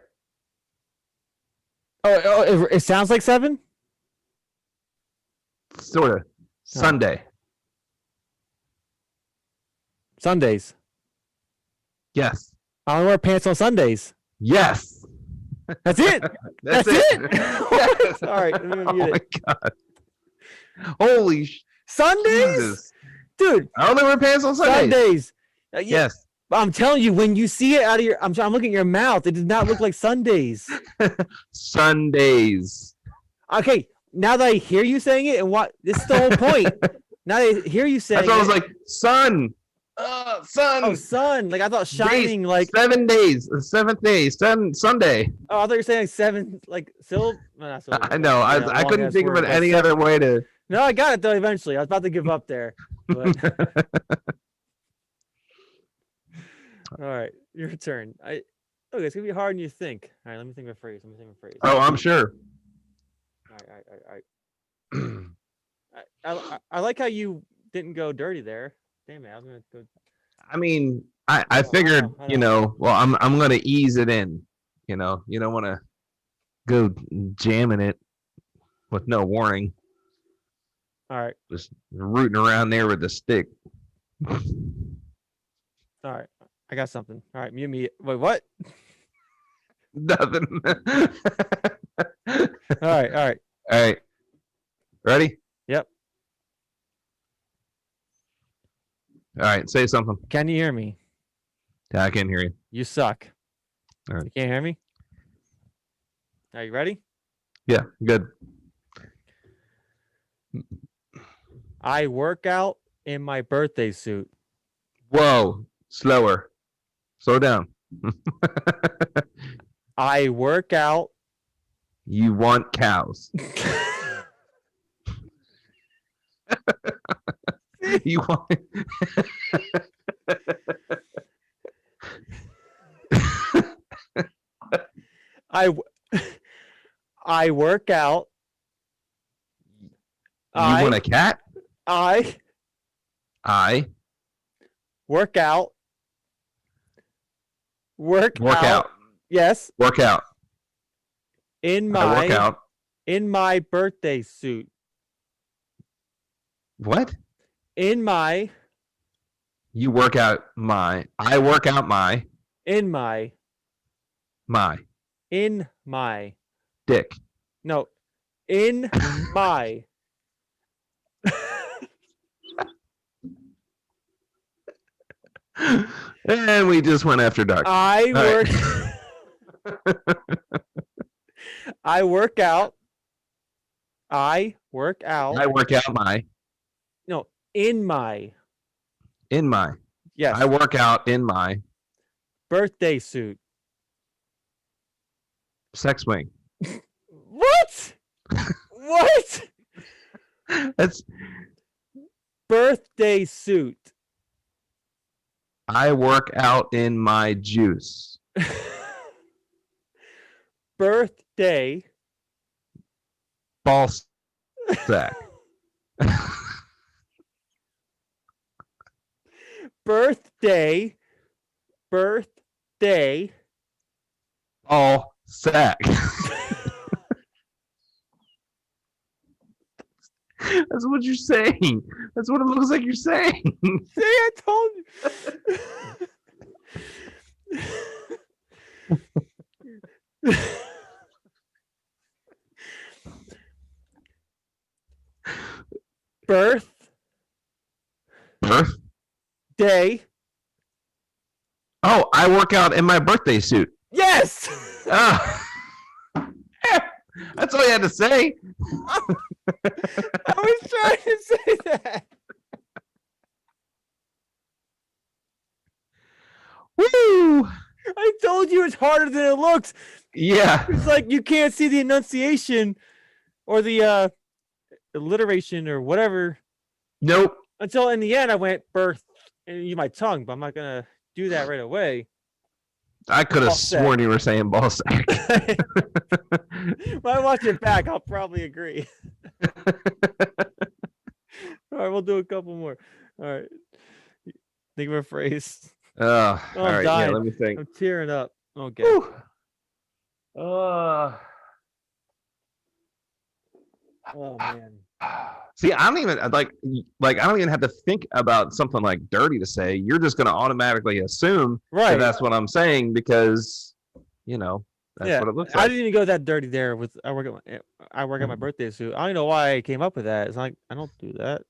Speaker 1: Oh, it sounds like 7?
Speaker 2: Sort of. Sunday.
Speaker 1: Sundays.
Speaker 2: Yes.
Speaker 1: I only wear pants on Sundays.
Speaker 2: Yes.
Speaker 1: That's it. That's it.
Speaker 2: Yes.
Speaker 1: All right, let me
Speaker 2: Oh
Speaker 1: mute
Speaker 2: my
Speaker 1: it.
Speaker 2: god. Holy
Speaker 1: Sundays,
Speaker 2: Jesus.
Speaker 1: dude.
Speaker 2: I only wear pants on Sundays.
Speaker 1: Sundays.
Speaker 2: Yes.
Speaker 1: I'm telling you, when you see it out of your, I'm looking at your mouth. It does not look like Sundays.
Speaker 2: Sundays.
Speaker 1: Okay, now that I hear you saying it, and what this is the whole point. Now that I hear you saying
Speaker 2: That's why I was
Speaker 1: it,
Speaker 2: like, sun. Sun.
Speaker 1: oh, sun. Like I thought shining.
Speaker 2: Days.
Speaker 1: Like
Speaker 2: 7 days. The 7th day. Sunday.
Speaker 1: oh, I thought you were saying like 7, like not syllable.
Speaker 2: I know.
Speaker 1: Yeah,
Speaker 2: I couldn't
Speaker 1: long-ass
Speaker 2: think of
Speaker 1: word,
Speaker 2: it
Speaker 1: but
Speaker 2: any other way to.
Speaker 1: No, I got it though. Eventually, I was about to give up there. But all right, your turn. Okay, it's gonna be harder than you think. All right, let me think of a phrase.
Speaker 2: Oh, I'm sure.
Speaker 1: All right. I like how you didn't go dirty there. Damn it, I was gonna go.
Speaker 2: I mean, I figured,
Speaker 1: I know.
Speaker 2: well, I'm gonna ease it in. You don't want to go jamming it with no warning.
Speaker 1: All right,
Speaker 2: Just rooting around there with the stick.
Speaker 1: all right. I got something. All right, mute me. Wait, what?
Speaker 2: Nothing.
Speaker 1: All right.
Speaker 2: All right. Ready?
Speaker 1: Yep.
Speaker 2: All right. Say something.
Speaker 1: Can you hear me?
Speaker 2: Yeah, I can't hear you.
Speaker 1: You suck.
Speaker 2: All right.
Speaker 1: You can't hear me? Are you ready?
Speaker 2: Yeah. Good.
Speaker 1: I work out in my birthday suit.
Speaker 2: Whoa. Slower. Slow down.
Speaker 1: I work out.
Speaker 2: You want cows. You want.
Speaker 1: I work out.
Speaker 2: You want a cat?
Speaker 1: I
Speaker 2: I
Speaker 1: work out Work
Speaker 2: Work
Speaker 1: out.
Speaker 2: out.
Speaker 1: Yes.
Speaker 2: Work out.
Speaker 1: In
Speaker 2: I work
Speaker 1: my
Speaker 2: out.
Speaker 1: in my birthday suit.
Speaker 2: What?
Speaker 1: In my
Speaker 2: You work out my. I work out my
Speaker 1: in my in my
Speaker 2: dick.
Speaker 1: no in my
Speaker 2: And we just went after dark.
Speaker 1: I
Speaker 2: All
Speaker 1: work
Speaker 2: right.
Speaker 1: I work out. I work out.
Speaker 2: I work out my
Speaker 1: No, in my
Speaker 2: in my.
Speaker 1: yes
Speaker 2: I work out in my
Speaker 1: birthday suit.
Speaker 2: sex wing.
Speaker 1: What? What?
Speaker 2: That's
Speaker 1: Birthday suit.
Speaker 2: I work out in my juice.
Speaker 1: Birthday.
Speaker 2: Ball sack.
Speaker 1: Birthday. Birthday.
Speaker 2: Ball sack. That's what you're saying. That's what it looks like you're saying.
Speaker 1: See, I told you. Birth.
Speaker 2: Birth?
Speaker 1: Day.
Speaker 2: Oh, I work out in my birthday suit.
Speaker 1: Yes.
Speaker 2: Ah. That's all you had to say.
Speaker 1: I was trying to say that.
Speaker 2: Woo!
Speaker 1: I told you it's harder than it looks.
Speaker 2: Yeah.
Speaker 1: It's like you can't see the enunciation or the alliteration or whatever
Speaker 2: Nope.
Speaker 1: until in the end I went birth and use my tongue, but I'm not gonna do that right away.
Speaker 2: I could have
Speaker 1: Ball sack.
Speaker 2: sworn you were saying ball sack.
Speaker 1: When I watch it back, I'll probably agree. All right, we'll do a couple more. All right. Think of a phrase.
Speaker 2: All
Speaker 1: I'm
Speaker 2: right.
Speaker 1: dying.
Speaker 2: Yeah, let me think.
Speaker 1: I'm tearing up. Okay.
Speaker 2: Whew.
Speaker 1: Oh man.
Speaker 2: See, I don't even like I don't even have to think about something like dirty to say. You're just going to automatically assume
Speaker 1: Right.
Speaker 2: that that's what I'm saying because, you know, that's what it looks
Speaker 1: I
Speaker 2: like.
Speaker 1: didn't even go that dirty there with I work at my birthday suit. I don't even know why I came up with that. It's like I don't do that.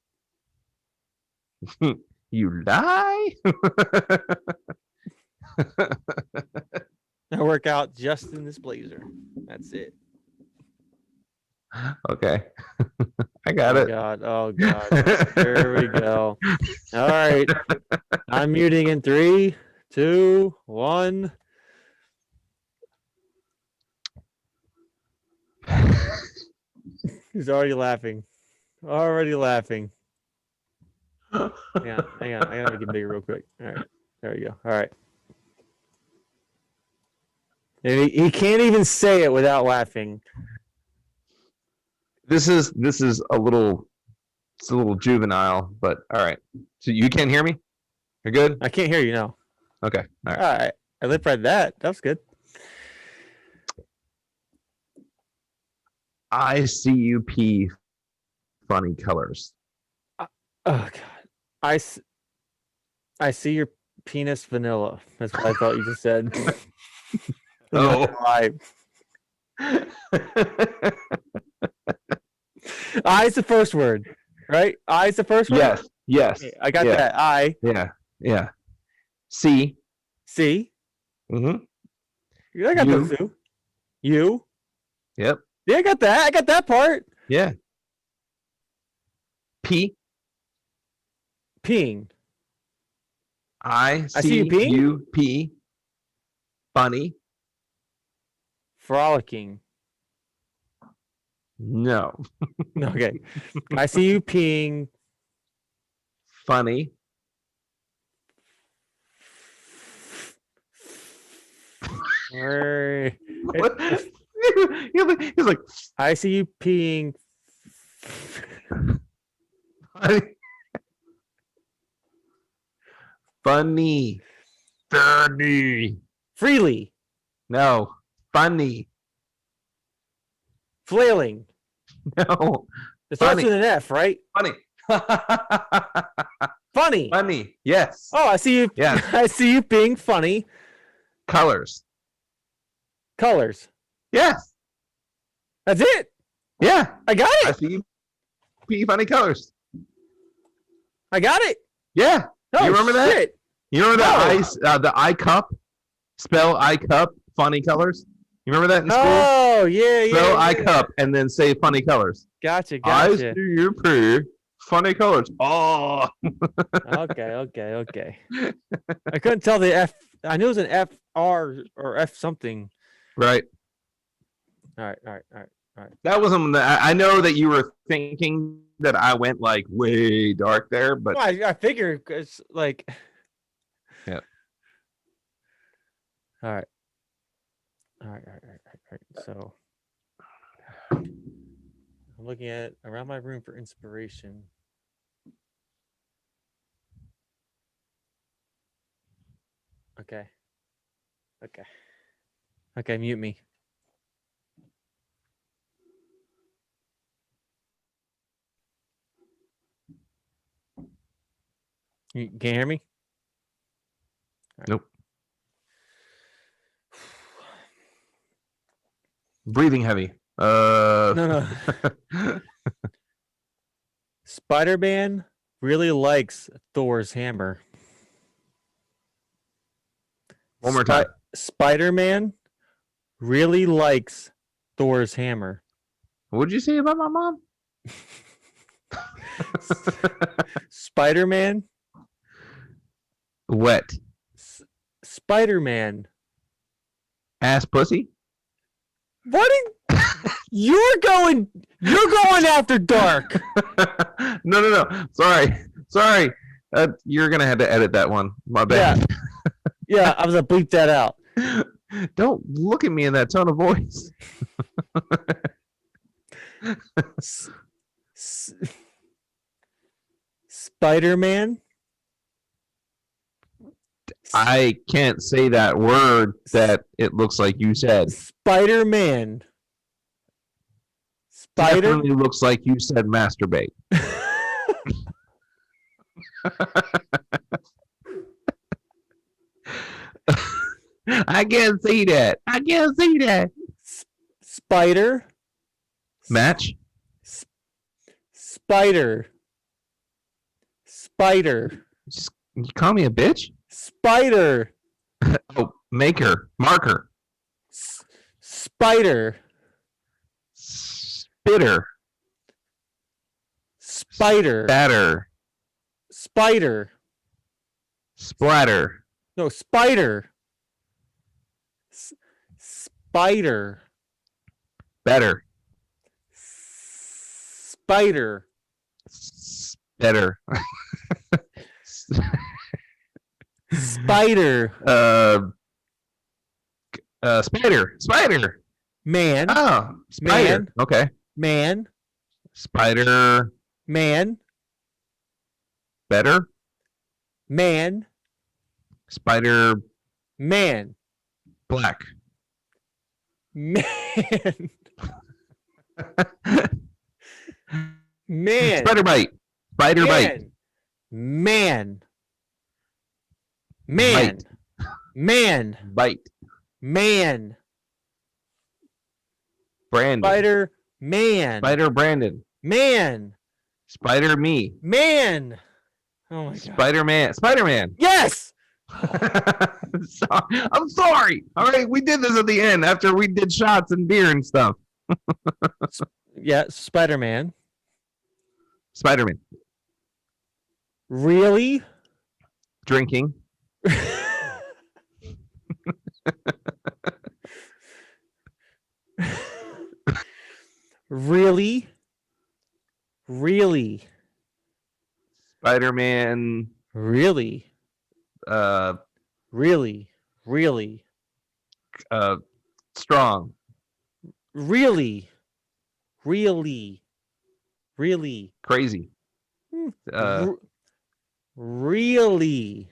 Speaker 2: You lie?
Speaker 1: I work out just in this blazer. That's it.
Speaker 2: Okay. I got
Speaker 1: Oh
Speaker 2: it.
Speaker 1: God. Oh God. Here we go. All right. I'm muting in 3, 2, 1. He's already laughing. Already laughing. Hang on. I gotta make it bigger real quick. All right. There we go. All right. And he can't even say it without laughing.
Speaker 2: This is a little juvenile, but all right. So you can't hear me? You're good?
Speaker 1: I can't hear you now.
Speaker 2: Okay. All right.
Speaker 1: All right. I lip read that. That was good.
Speaker 2: ICUP funny colors.
Speaker 1: Oh God. I see your penis vanilla. That's what I thought you just said.
Speaker 2: Oh.
Speaker 1: I is the first word, right? I is the first word?
Speaker 2: Yes. Yes.
Speaker 1: Okay, I got that. I.
Speaker 2: Yeah. Yeah. C.
Speaker 1: See?
Speaker 2: Mm-hmm.
Speaker 1: I got
Speaker 2: You.
Speaker 1: those two. You?
Speaker 2: Yep.
Speaker 1: Yeah, I got that. I got that part.
Speaker 2: Yeah. P.
Speaker 1: Peeing.
Speaker 2: I
Speaker 1: see you peeing?
Speaker 2: U P. Funny.
Speaker 1: Frolicking.
Speaker 2: No.
Speaker 1: Okay. I see you peeing.
Speaker 2: Funny. What? He's like,
Speaker 1: I see you peeing.
Speaker 2: funny. Funny.
Speaker 1: Freely.
Speaker 2: No. Funny.
Speaker 1: Flailing.
Speaker 2: No.
Speaker 1: It starts
Speaker 2: Funny.
Speaker 1: with an F, right?
Speaker 2: Funny.
Speaker 1: Funny.
Speaker 2: Funny. Yes.
Speaker 1: Oh, I see you.
Speaker 2: Yes.
Speaker 1: I see you being funny.
Speaker 2: Colors.
Speaker 1: Colors.
Speaker 2: Yes.
Speaker 1: That's it.
Speaker 2: Yeah.
Speaker 1: I got
Speaker 2: I
Speaker 1: it.
Speaker 2: see you be funny colors.
Speaker 1: I got it.
Speaker 2: Yeah.
Speaker 1: Oh,
Speaker 2: You remember that?
Speaker 1: shit.
Speaker 2: You remember
Speaker 1: No.
Speaker 2: the I cup? Spell I cup, funny colors? You remember that in school?
Speaker 1: Oh, yeah, yeah.
Speaker 2: Spell I
Speaker 1: yeah.
Speaker 2: cup and then say funny colors.
Speaker 1: Gotcha,
Speaker 2: I
Speaker 1: gotcha.
Speaker 2: see you pretty funny colors. Oh.
Speaker 1: Okay. I couldn't tell the F. I knew it was an F R or F something.
Speaker 2: Right.
Speaker 1: All right.
Speaker 2: That wasn't. I know that you were thinking that I went like way dark there, but
Speaker 1: Well, I figure it's like.
Speaker 2: Yeah.
Speaker 1: All right. So I'm looking at around my room for inspiration. Okay, mute me. You can hear me? All right.
Speaker 2: Nope. Breathing heavy.
Speaker 1: No. Spider-Man really likes Thor's hammer.
Speaker 2: One more time.
Speaker 1: Spider-Man really likes Thor's hammer.
Speaker 2: What did you say about my mom?
Speaker 1: Spider-Man.
Speaker 2: Wet.
Speaker 1: Spider-Man.
Speaker 2: Ass pussy.
Speaker 1: What? You're going after dark.
Speaker 2: No. Sorry. You're gonna have to edit that one. My bad.
Speaker 1: Yeah, I was gonna bleep that out.
Speaker 2: Don't look at me in that tone of voice.
Speaker 1: Spider-Man.
Speaker 2: I can't say that word that it looks like you said.
Speaker 1: Spider-Man.
Speaker 2: Definitely looks like you said masturbate. I can't see that.
Speaker 1: Spider.
Speaker 2: Match.
Speaker 1: Spider.
Speaker 2: Just, you call me a bitch?
Speaker 1: Spider.
Speaker 2: Oh, maker. Marker.
Speaker 1: Spider.
Speaker 2: Spitter.
Speaker 1: Spider.
Speaker 2: Batter.
Speaker 1: Spider.
Speaker 2: Splatter.
Speaker 1: No, spider. Spider.
Speaker 2: Better.
Speaker 1: Spider.
Speaker 2: Better.
Speaker 1: Spider.
Speaker 2: Spider.
Speaker 1: Man.
Speaker 2: Oh, spider.
Speaker 1: Man.
Speaker 2: Okay.
Speaker 1: Man.
Speaker 2: Spider.
Speaker 1: Man.
Speaker 2: Better.
Speaker 1: Man.
Speaker 2: Spider.
Speaker 1: Man.
Speaker 2: Black.
Speaker 1: Man. Man.
Speaker 2: Spider bite. Spider bite.
Speaker 1: Man. Man.
Speaker 2: Bite.
Speaker 1: Man.
Speaker 2: Bite.
Speaker 1: Man.
Speaker 2: Brandon.
Speaker 1: Spider Man.
Speaker 2: Spider Brandon.
Speaker 1: Man.
Speaker 2: Spider me.
Speaker 1: Man. Oh my god.
Speaker 2: Spider-Man. Spider-Man.
Speaker 1: Yes.
Speaker 2: I'm sorry. All right, we did this at the end after we did shots and beer and stuff.
Speaker 1: Yeah, Spider-Man.
Speaker 2: Spider-Man.
Speaker 1: Really?
Speaker 2: Drinking.
Speaker 1: Really?
Speaker 2: Spider-Man.
Speaker 1: Really?
Speaker 2: Strong.
Speaker 1: Really?
Speaker 2: Crazy.
Speaker 1: Really?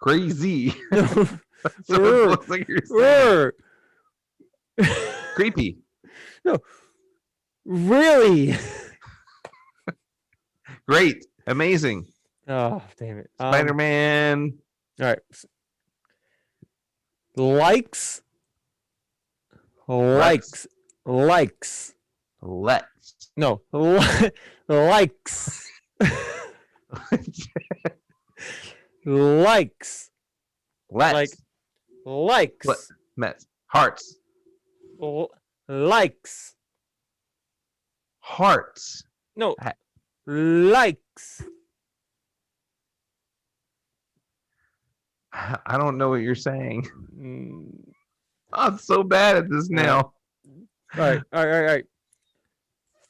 Speaker 2: Crazy. That's what it looks like you're saying. Creepy.
Speaker 1: No, really.
Speaker 2: Great. Amazing.
Speaker 1: Oh, damn it.
Speaker 2: Spider-Man.
Speaker 1: All right. Likes.
Speaker 2: Let's.
Speaker 1: No, likes. Likes.
Speaker 2: Let's.
Speaker 1: Likes.
Speaker 2: Mets. Hearts.
Speaker 1: Likes.
Speaker 2: Hearts.
Speaker 1: No, likes.
Speaker 2: I don't know what you're saying.
Speaker 1: Mm.
Speaker 2: I'm so bad at this now.
Speaker 1: All right.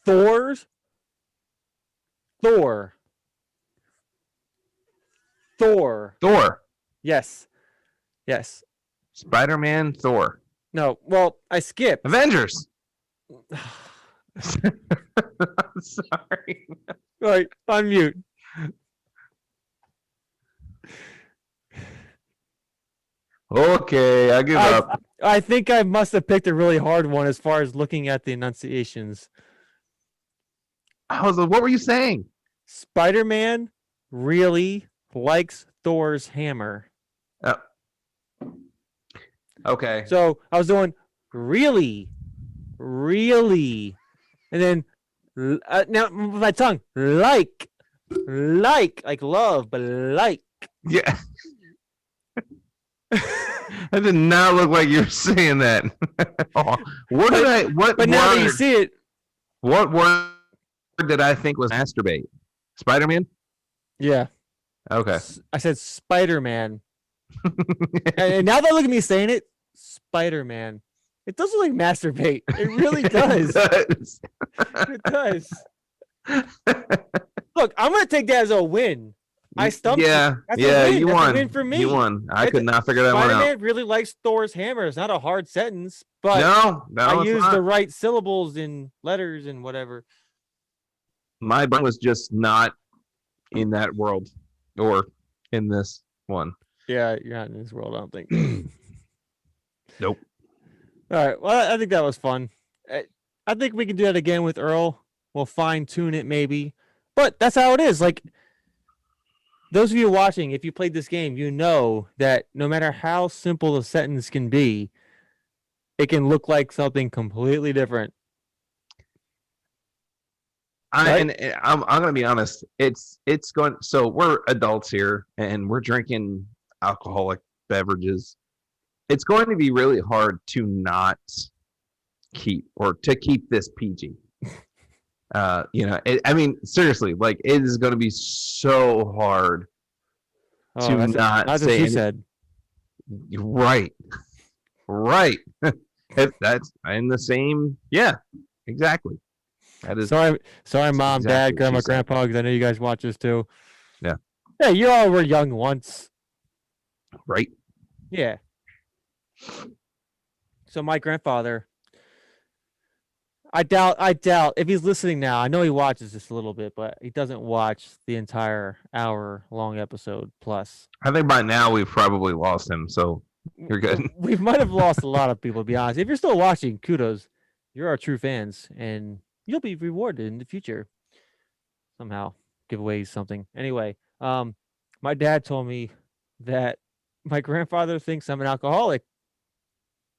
Speaker 1: Thor. Yes.
Speaker 2: Spider-Man. Thor.
Speaker 1: No, well, I skipped.
Speaker 2: Avengers. I'm sorry.
Speaker 1: All right, on mute.
Speaker 2: Okay, I give up.
Speaker 1: I think I must have picked a really hard one as far as looking at the enunciations.
Speaker 2: What were you saying?
Speaker 1: Spider-Man really likes Thor's hammer.
Speaker 2: Oh. Okay.
Speaker 1: So I was doing really, and then now with my tongue like love, but like.
Speaker 2: Yeah. That did not look like you were saying that. What did I? What?
Speaker 1: But now that you see it,
Speaker 2: what word did I think was masturbate? Spider-Man.
Speaker 1: Yeah.
Speaker 2: Okay.
Speaker 1: I said Spider-Man, and now that look at me saying it, Spider-Man. It doesn't like masturbate. It really does. It does. Look, I'm gonna take that as a win. I stumped.
Speaker 2: Yeah,
Speaker 1: That's
Speaker 2: yeah, you
Speaker 1: That's
Speaker 2: won.
Speaker 1: a win for me.
Speaker 2: You won. I could not figure that one out.
Speaker 1: Spider-Man really likes Thor's hammer. It's not a hard sentence, but
Speaker 2: no,
Speaker 1: I used the right syllables and letters and whatever.
Speaker 2: My brain was just not in that world or in this one.
Speaker 1: Yeah, you're not in this world, I don't think.
Speaker 2: Nope.
Speaker 1: All right. Well, I think that was fun. I think we can do that again with Earl. We'll fine tune it maybe, but that's how it is. Like, those of you watching, if you played this game, you know that no matter how simple a sentence can be, it can look like something completely different.
Speaker 2: I'm gonna be honest. It's going. So we're adults here, and we're drinking alcoholic beverages. It's going to be really hard to not keep this PG. I mean, seriously, like it is going to be so hard to not
Speaker 1: that's
Speaker 2: say
Speaker 1: what she said.
Speaker 2: Right. That's in the same. Yeah, exactly. That is.
Speaker 1: Sorry, Mom,
Speaker 2: exactly
Speaker 1: Dad, Grandma, Grandpa, because I know you guys watch this too.
Speaker 2: Yeah.
Speaker 1: Yeah, you all were young once.
Speaker 2: Right.
Speaker 1: Yeah. So my grandfather, I doubt if he's listening now, I know he watches this a little bit, but he doesn't watch the entire hour-long episode plus.
Speaker 2: I think by now we've probably lost him, so you're good.
Speaker 1: We might have lost a lot of people, to be honest. If you're still watching, kudos. You're our true fans, and you'll be rewarded in the future. Somehow. Giveaways, something. Anyway, my dad told me that my grandfather thinks I'm an alcoholic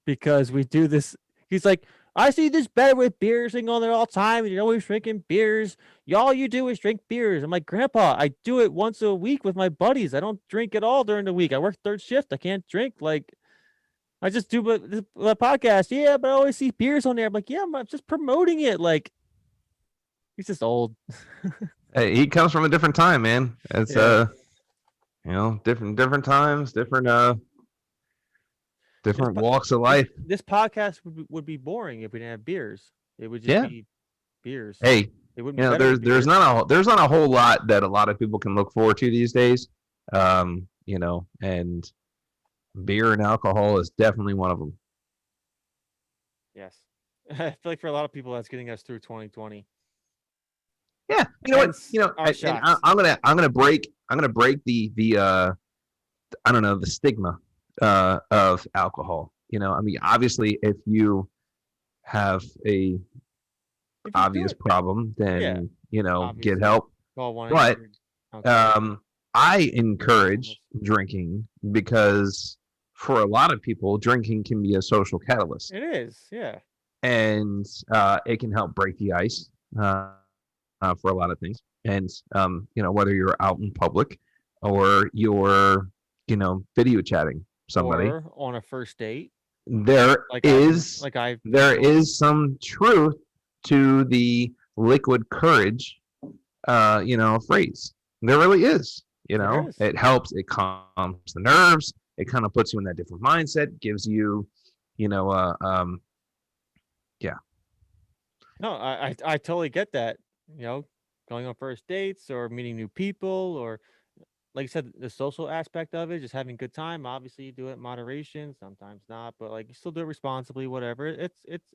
Speaker 1: because we do this. He's like, I see this bed with beers thing on there all the time, and you're always drinking beers. All you do is drink beers. I'm like, Grandpa, I do it once a week with my buddies. I don't drink at all during the week. I work third shift. I can't drink. Like, I just do the podcast. Yeah, but I always see beers on there. I'm like, yeah, I'm just promoting it. Like, he's just old.
Speaker 2: Hey, he comes from a different time, man. It's different times, different walks of life.
Speaker 1: This podcast would be boring if we didn't have beers. It would just be beers.
Speaker 2: Hey,
Speaker 1: it would
Speaker 2: there's not a whole lot that a lot of people can look forward to these days. And beer and alcohol is definitely one of them.
Speaker 1: Yes. I feel like for a lot of people that's getting us through 2020.
Speaker 2: Yeah, you know what? I'm gonna break the I don't know, the stigma of alcohol. I mean, obviously, if you have a
Speaker 1: If you do
Speaker 2: obvious
Speaker 1: it,
Speaker 2: problem,
Speaker 1: yeah,
Speaker 2: then get
Speaker 1: obviously,
Speaker 2: help.
Speaker 1: call one eight
Speaker 2: But
Speaker 1: hundred alcoholics.
Speaker 2: I encourage drinking because for a lot of people, drinking can be a social catalyst,
Speaker 1: It is, yeah.
Speaker 2: and it can help break the ice for a lot of things. And whether you're out in public or you're video chatting somebody,
Speaker 1: Or on a first date,
Speaker 2: there
Speaker 1: like
Speaker 2: is
Speaker 1: I've been
Speaker 2: there
Speaker 1: doing.
Speaker 2: is some truth to the liquid courage phrase. There really is.
Speaker 1: There is.
Speaker 2: It helps, it calms the nerves, it kind of puts you in that different mindset, gives you yeah.
Speaker 1: No, I totally get that. You know, going on first dates or meeting new people, or like you said, the social aspect of it, just having a good time. Obviously, you do it in moderation, sometimes not, but like you still do it responsibly, whatever. It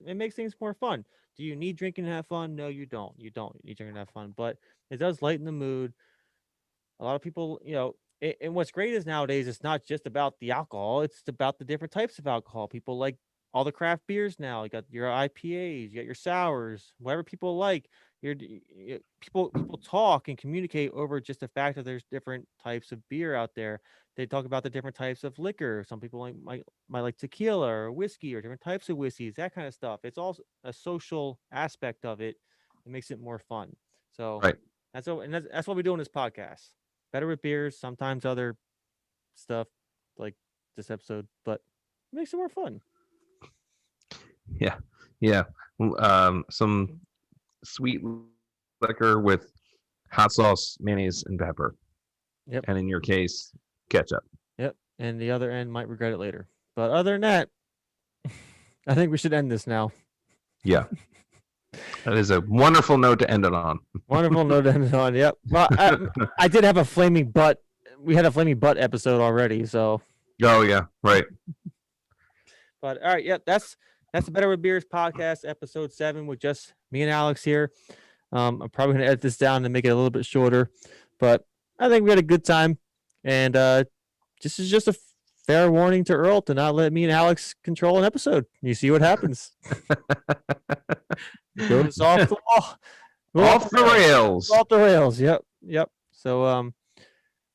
Speaker 1: makes things more fun. Do you need drinking to have fun? No, you don't. You don't need drinking to have fun, but it does lighten the mood. A lot of people, and what's great is nowadays it's not just about the alcohol, it's about the different types of alcohol. People like all the craft beers now. You got your IPAs, you got your sours, whatever people like. People talk and communicate over just the fact that there's different types of beer out there. They talk about the different types of liquor. Some people might like tequila or whiskey or different types of whiskeys, that kind of stuff. It's all a social aspect of it. It makes it more fun. So
Speaker 2: Right.
Speaker 1: that's what we do in this podcast. Better with beers, sometimes other stuff like this episode, but it makes it more fun.
Speaker 2: Yeah. Yeah. Some sweet liquor with hot sauce, mayonnaise, and pepper.
Speaker 1: Yep.
Speaker 2: And in your case, ketchup.
Speaker 1: Yep. And the other end might regret it later. But other than that, I think we should end this now.
Speaker 2: Yeah. That is a wonderful note to end it on.
Speaker 1: Wonderful note to end it on. Yep. Well, I did have a flaming butt. We had a flaming butt episode already, so.
Speaker 2: Oh yeah, right.
Speaker 1: But all right, yep. That's the Better with Beers podcast, episode 7, with just me and Alex here. I'm probably gonna edit this down and make it a little bit shorter, but I think we had a good time. And this is just a fair warning to Earl to not let me and Alex control an episode. You see what happens. Goes off the wall.
Speaker 2: Off the rails.
Speaker 1: Off the rails. Yep. So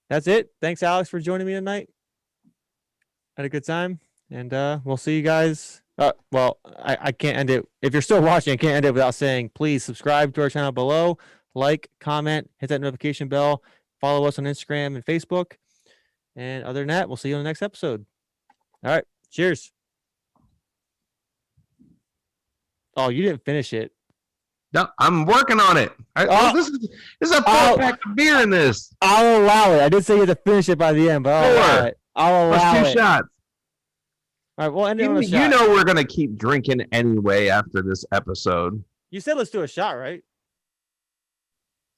Speaker 1: that's it. Thanks, Alex, for joining me tonight. Had a good time, and we'll see you guys. Well, I can't end it. If you're still watching, I can't end it without saying, please subscribe to our channel below, like, comment, hit that notification bell, follow us on Instagram and Facebook. And other than that, we'll see you on the next episode. All right. Cheers. Oh, you didn't finish it.
Speaker 2: No, I'm working on it. This is a 4-pack of beer in this.
Speaker 1: I'll allow it. I did say you had to finish it by the end, but I'll allow it. I'll allow
Speaker 2: it. 2 shots.
Speaker 1: All right, we'll end it on a shot.
Speaker 2: You know we're going to keep drinking anyway after this episode.
Speaker 1: You said let's do a shot, right?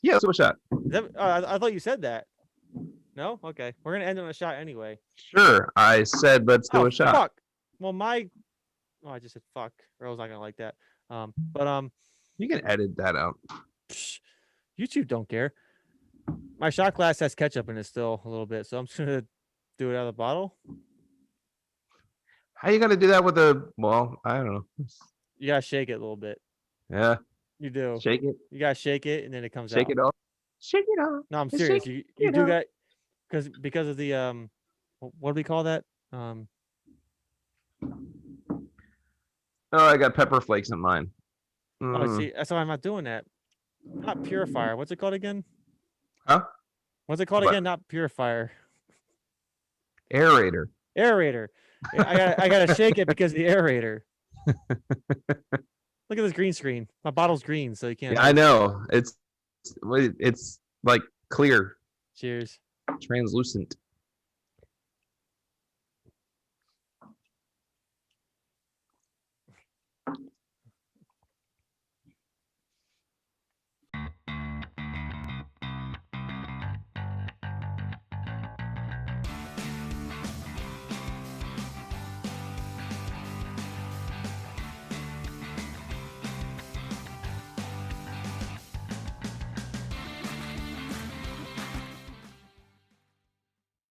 Speaker 2: Yeah, let's do a shot.
Speaker 1: I thought you said that. No? Okay. We're going to end it on a shot anyway.
Speaker 2: Sure. I said let's do a shot.
Speaker 1: Fuck. Well, I just said fuck. Earl's not going to like that.
Speaker 2: You can edit that out.
Speaker 1: YouTube don't care. My shot glass has ketchup in it still a little bit, so I'm just going to do it out of the bottle.
Speaker 2: How you going to do that with well, I don't know.
Speaker 1: You got to shake it a little bit.
Speaker 2: Yeah.
Speaker 1: You do.
Speaker 2: Shake it.
Speaker 1: You got to shake it, and then it comes out.
Speaker 2: Shake it off. Shake it off.
Speaker 1: No, I'm serious. You do got, because of the, what do we call that?
Speaker 2: Oh, I got pepper flakes in mine.
Speaker 1: Oh, see, that's why I'm not doing that. Not purifier. What's it called again?
Speaker 2: Huh?
Speaker 1: What's it called again? Not purifier.
Speaker 2: Aerator.
Speaker 1: Aerator. I gotta shake it because of the aerator. Look at this green screen. My bottle's green, so you can't.
Speaker 2: Yeah, I know. It's like clear.
Speaker 1: Cheers.
Speaker 2: Translucent.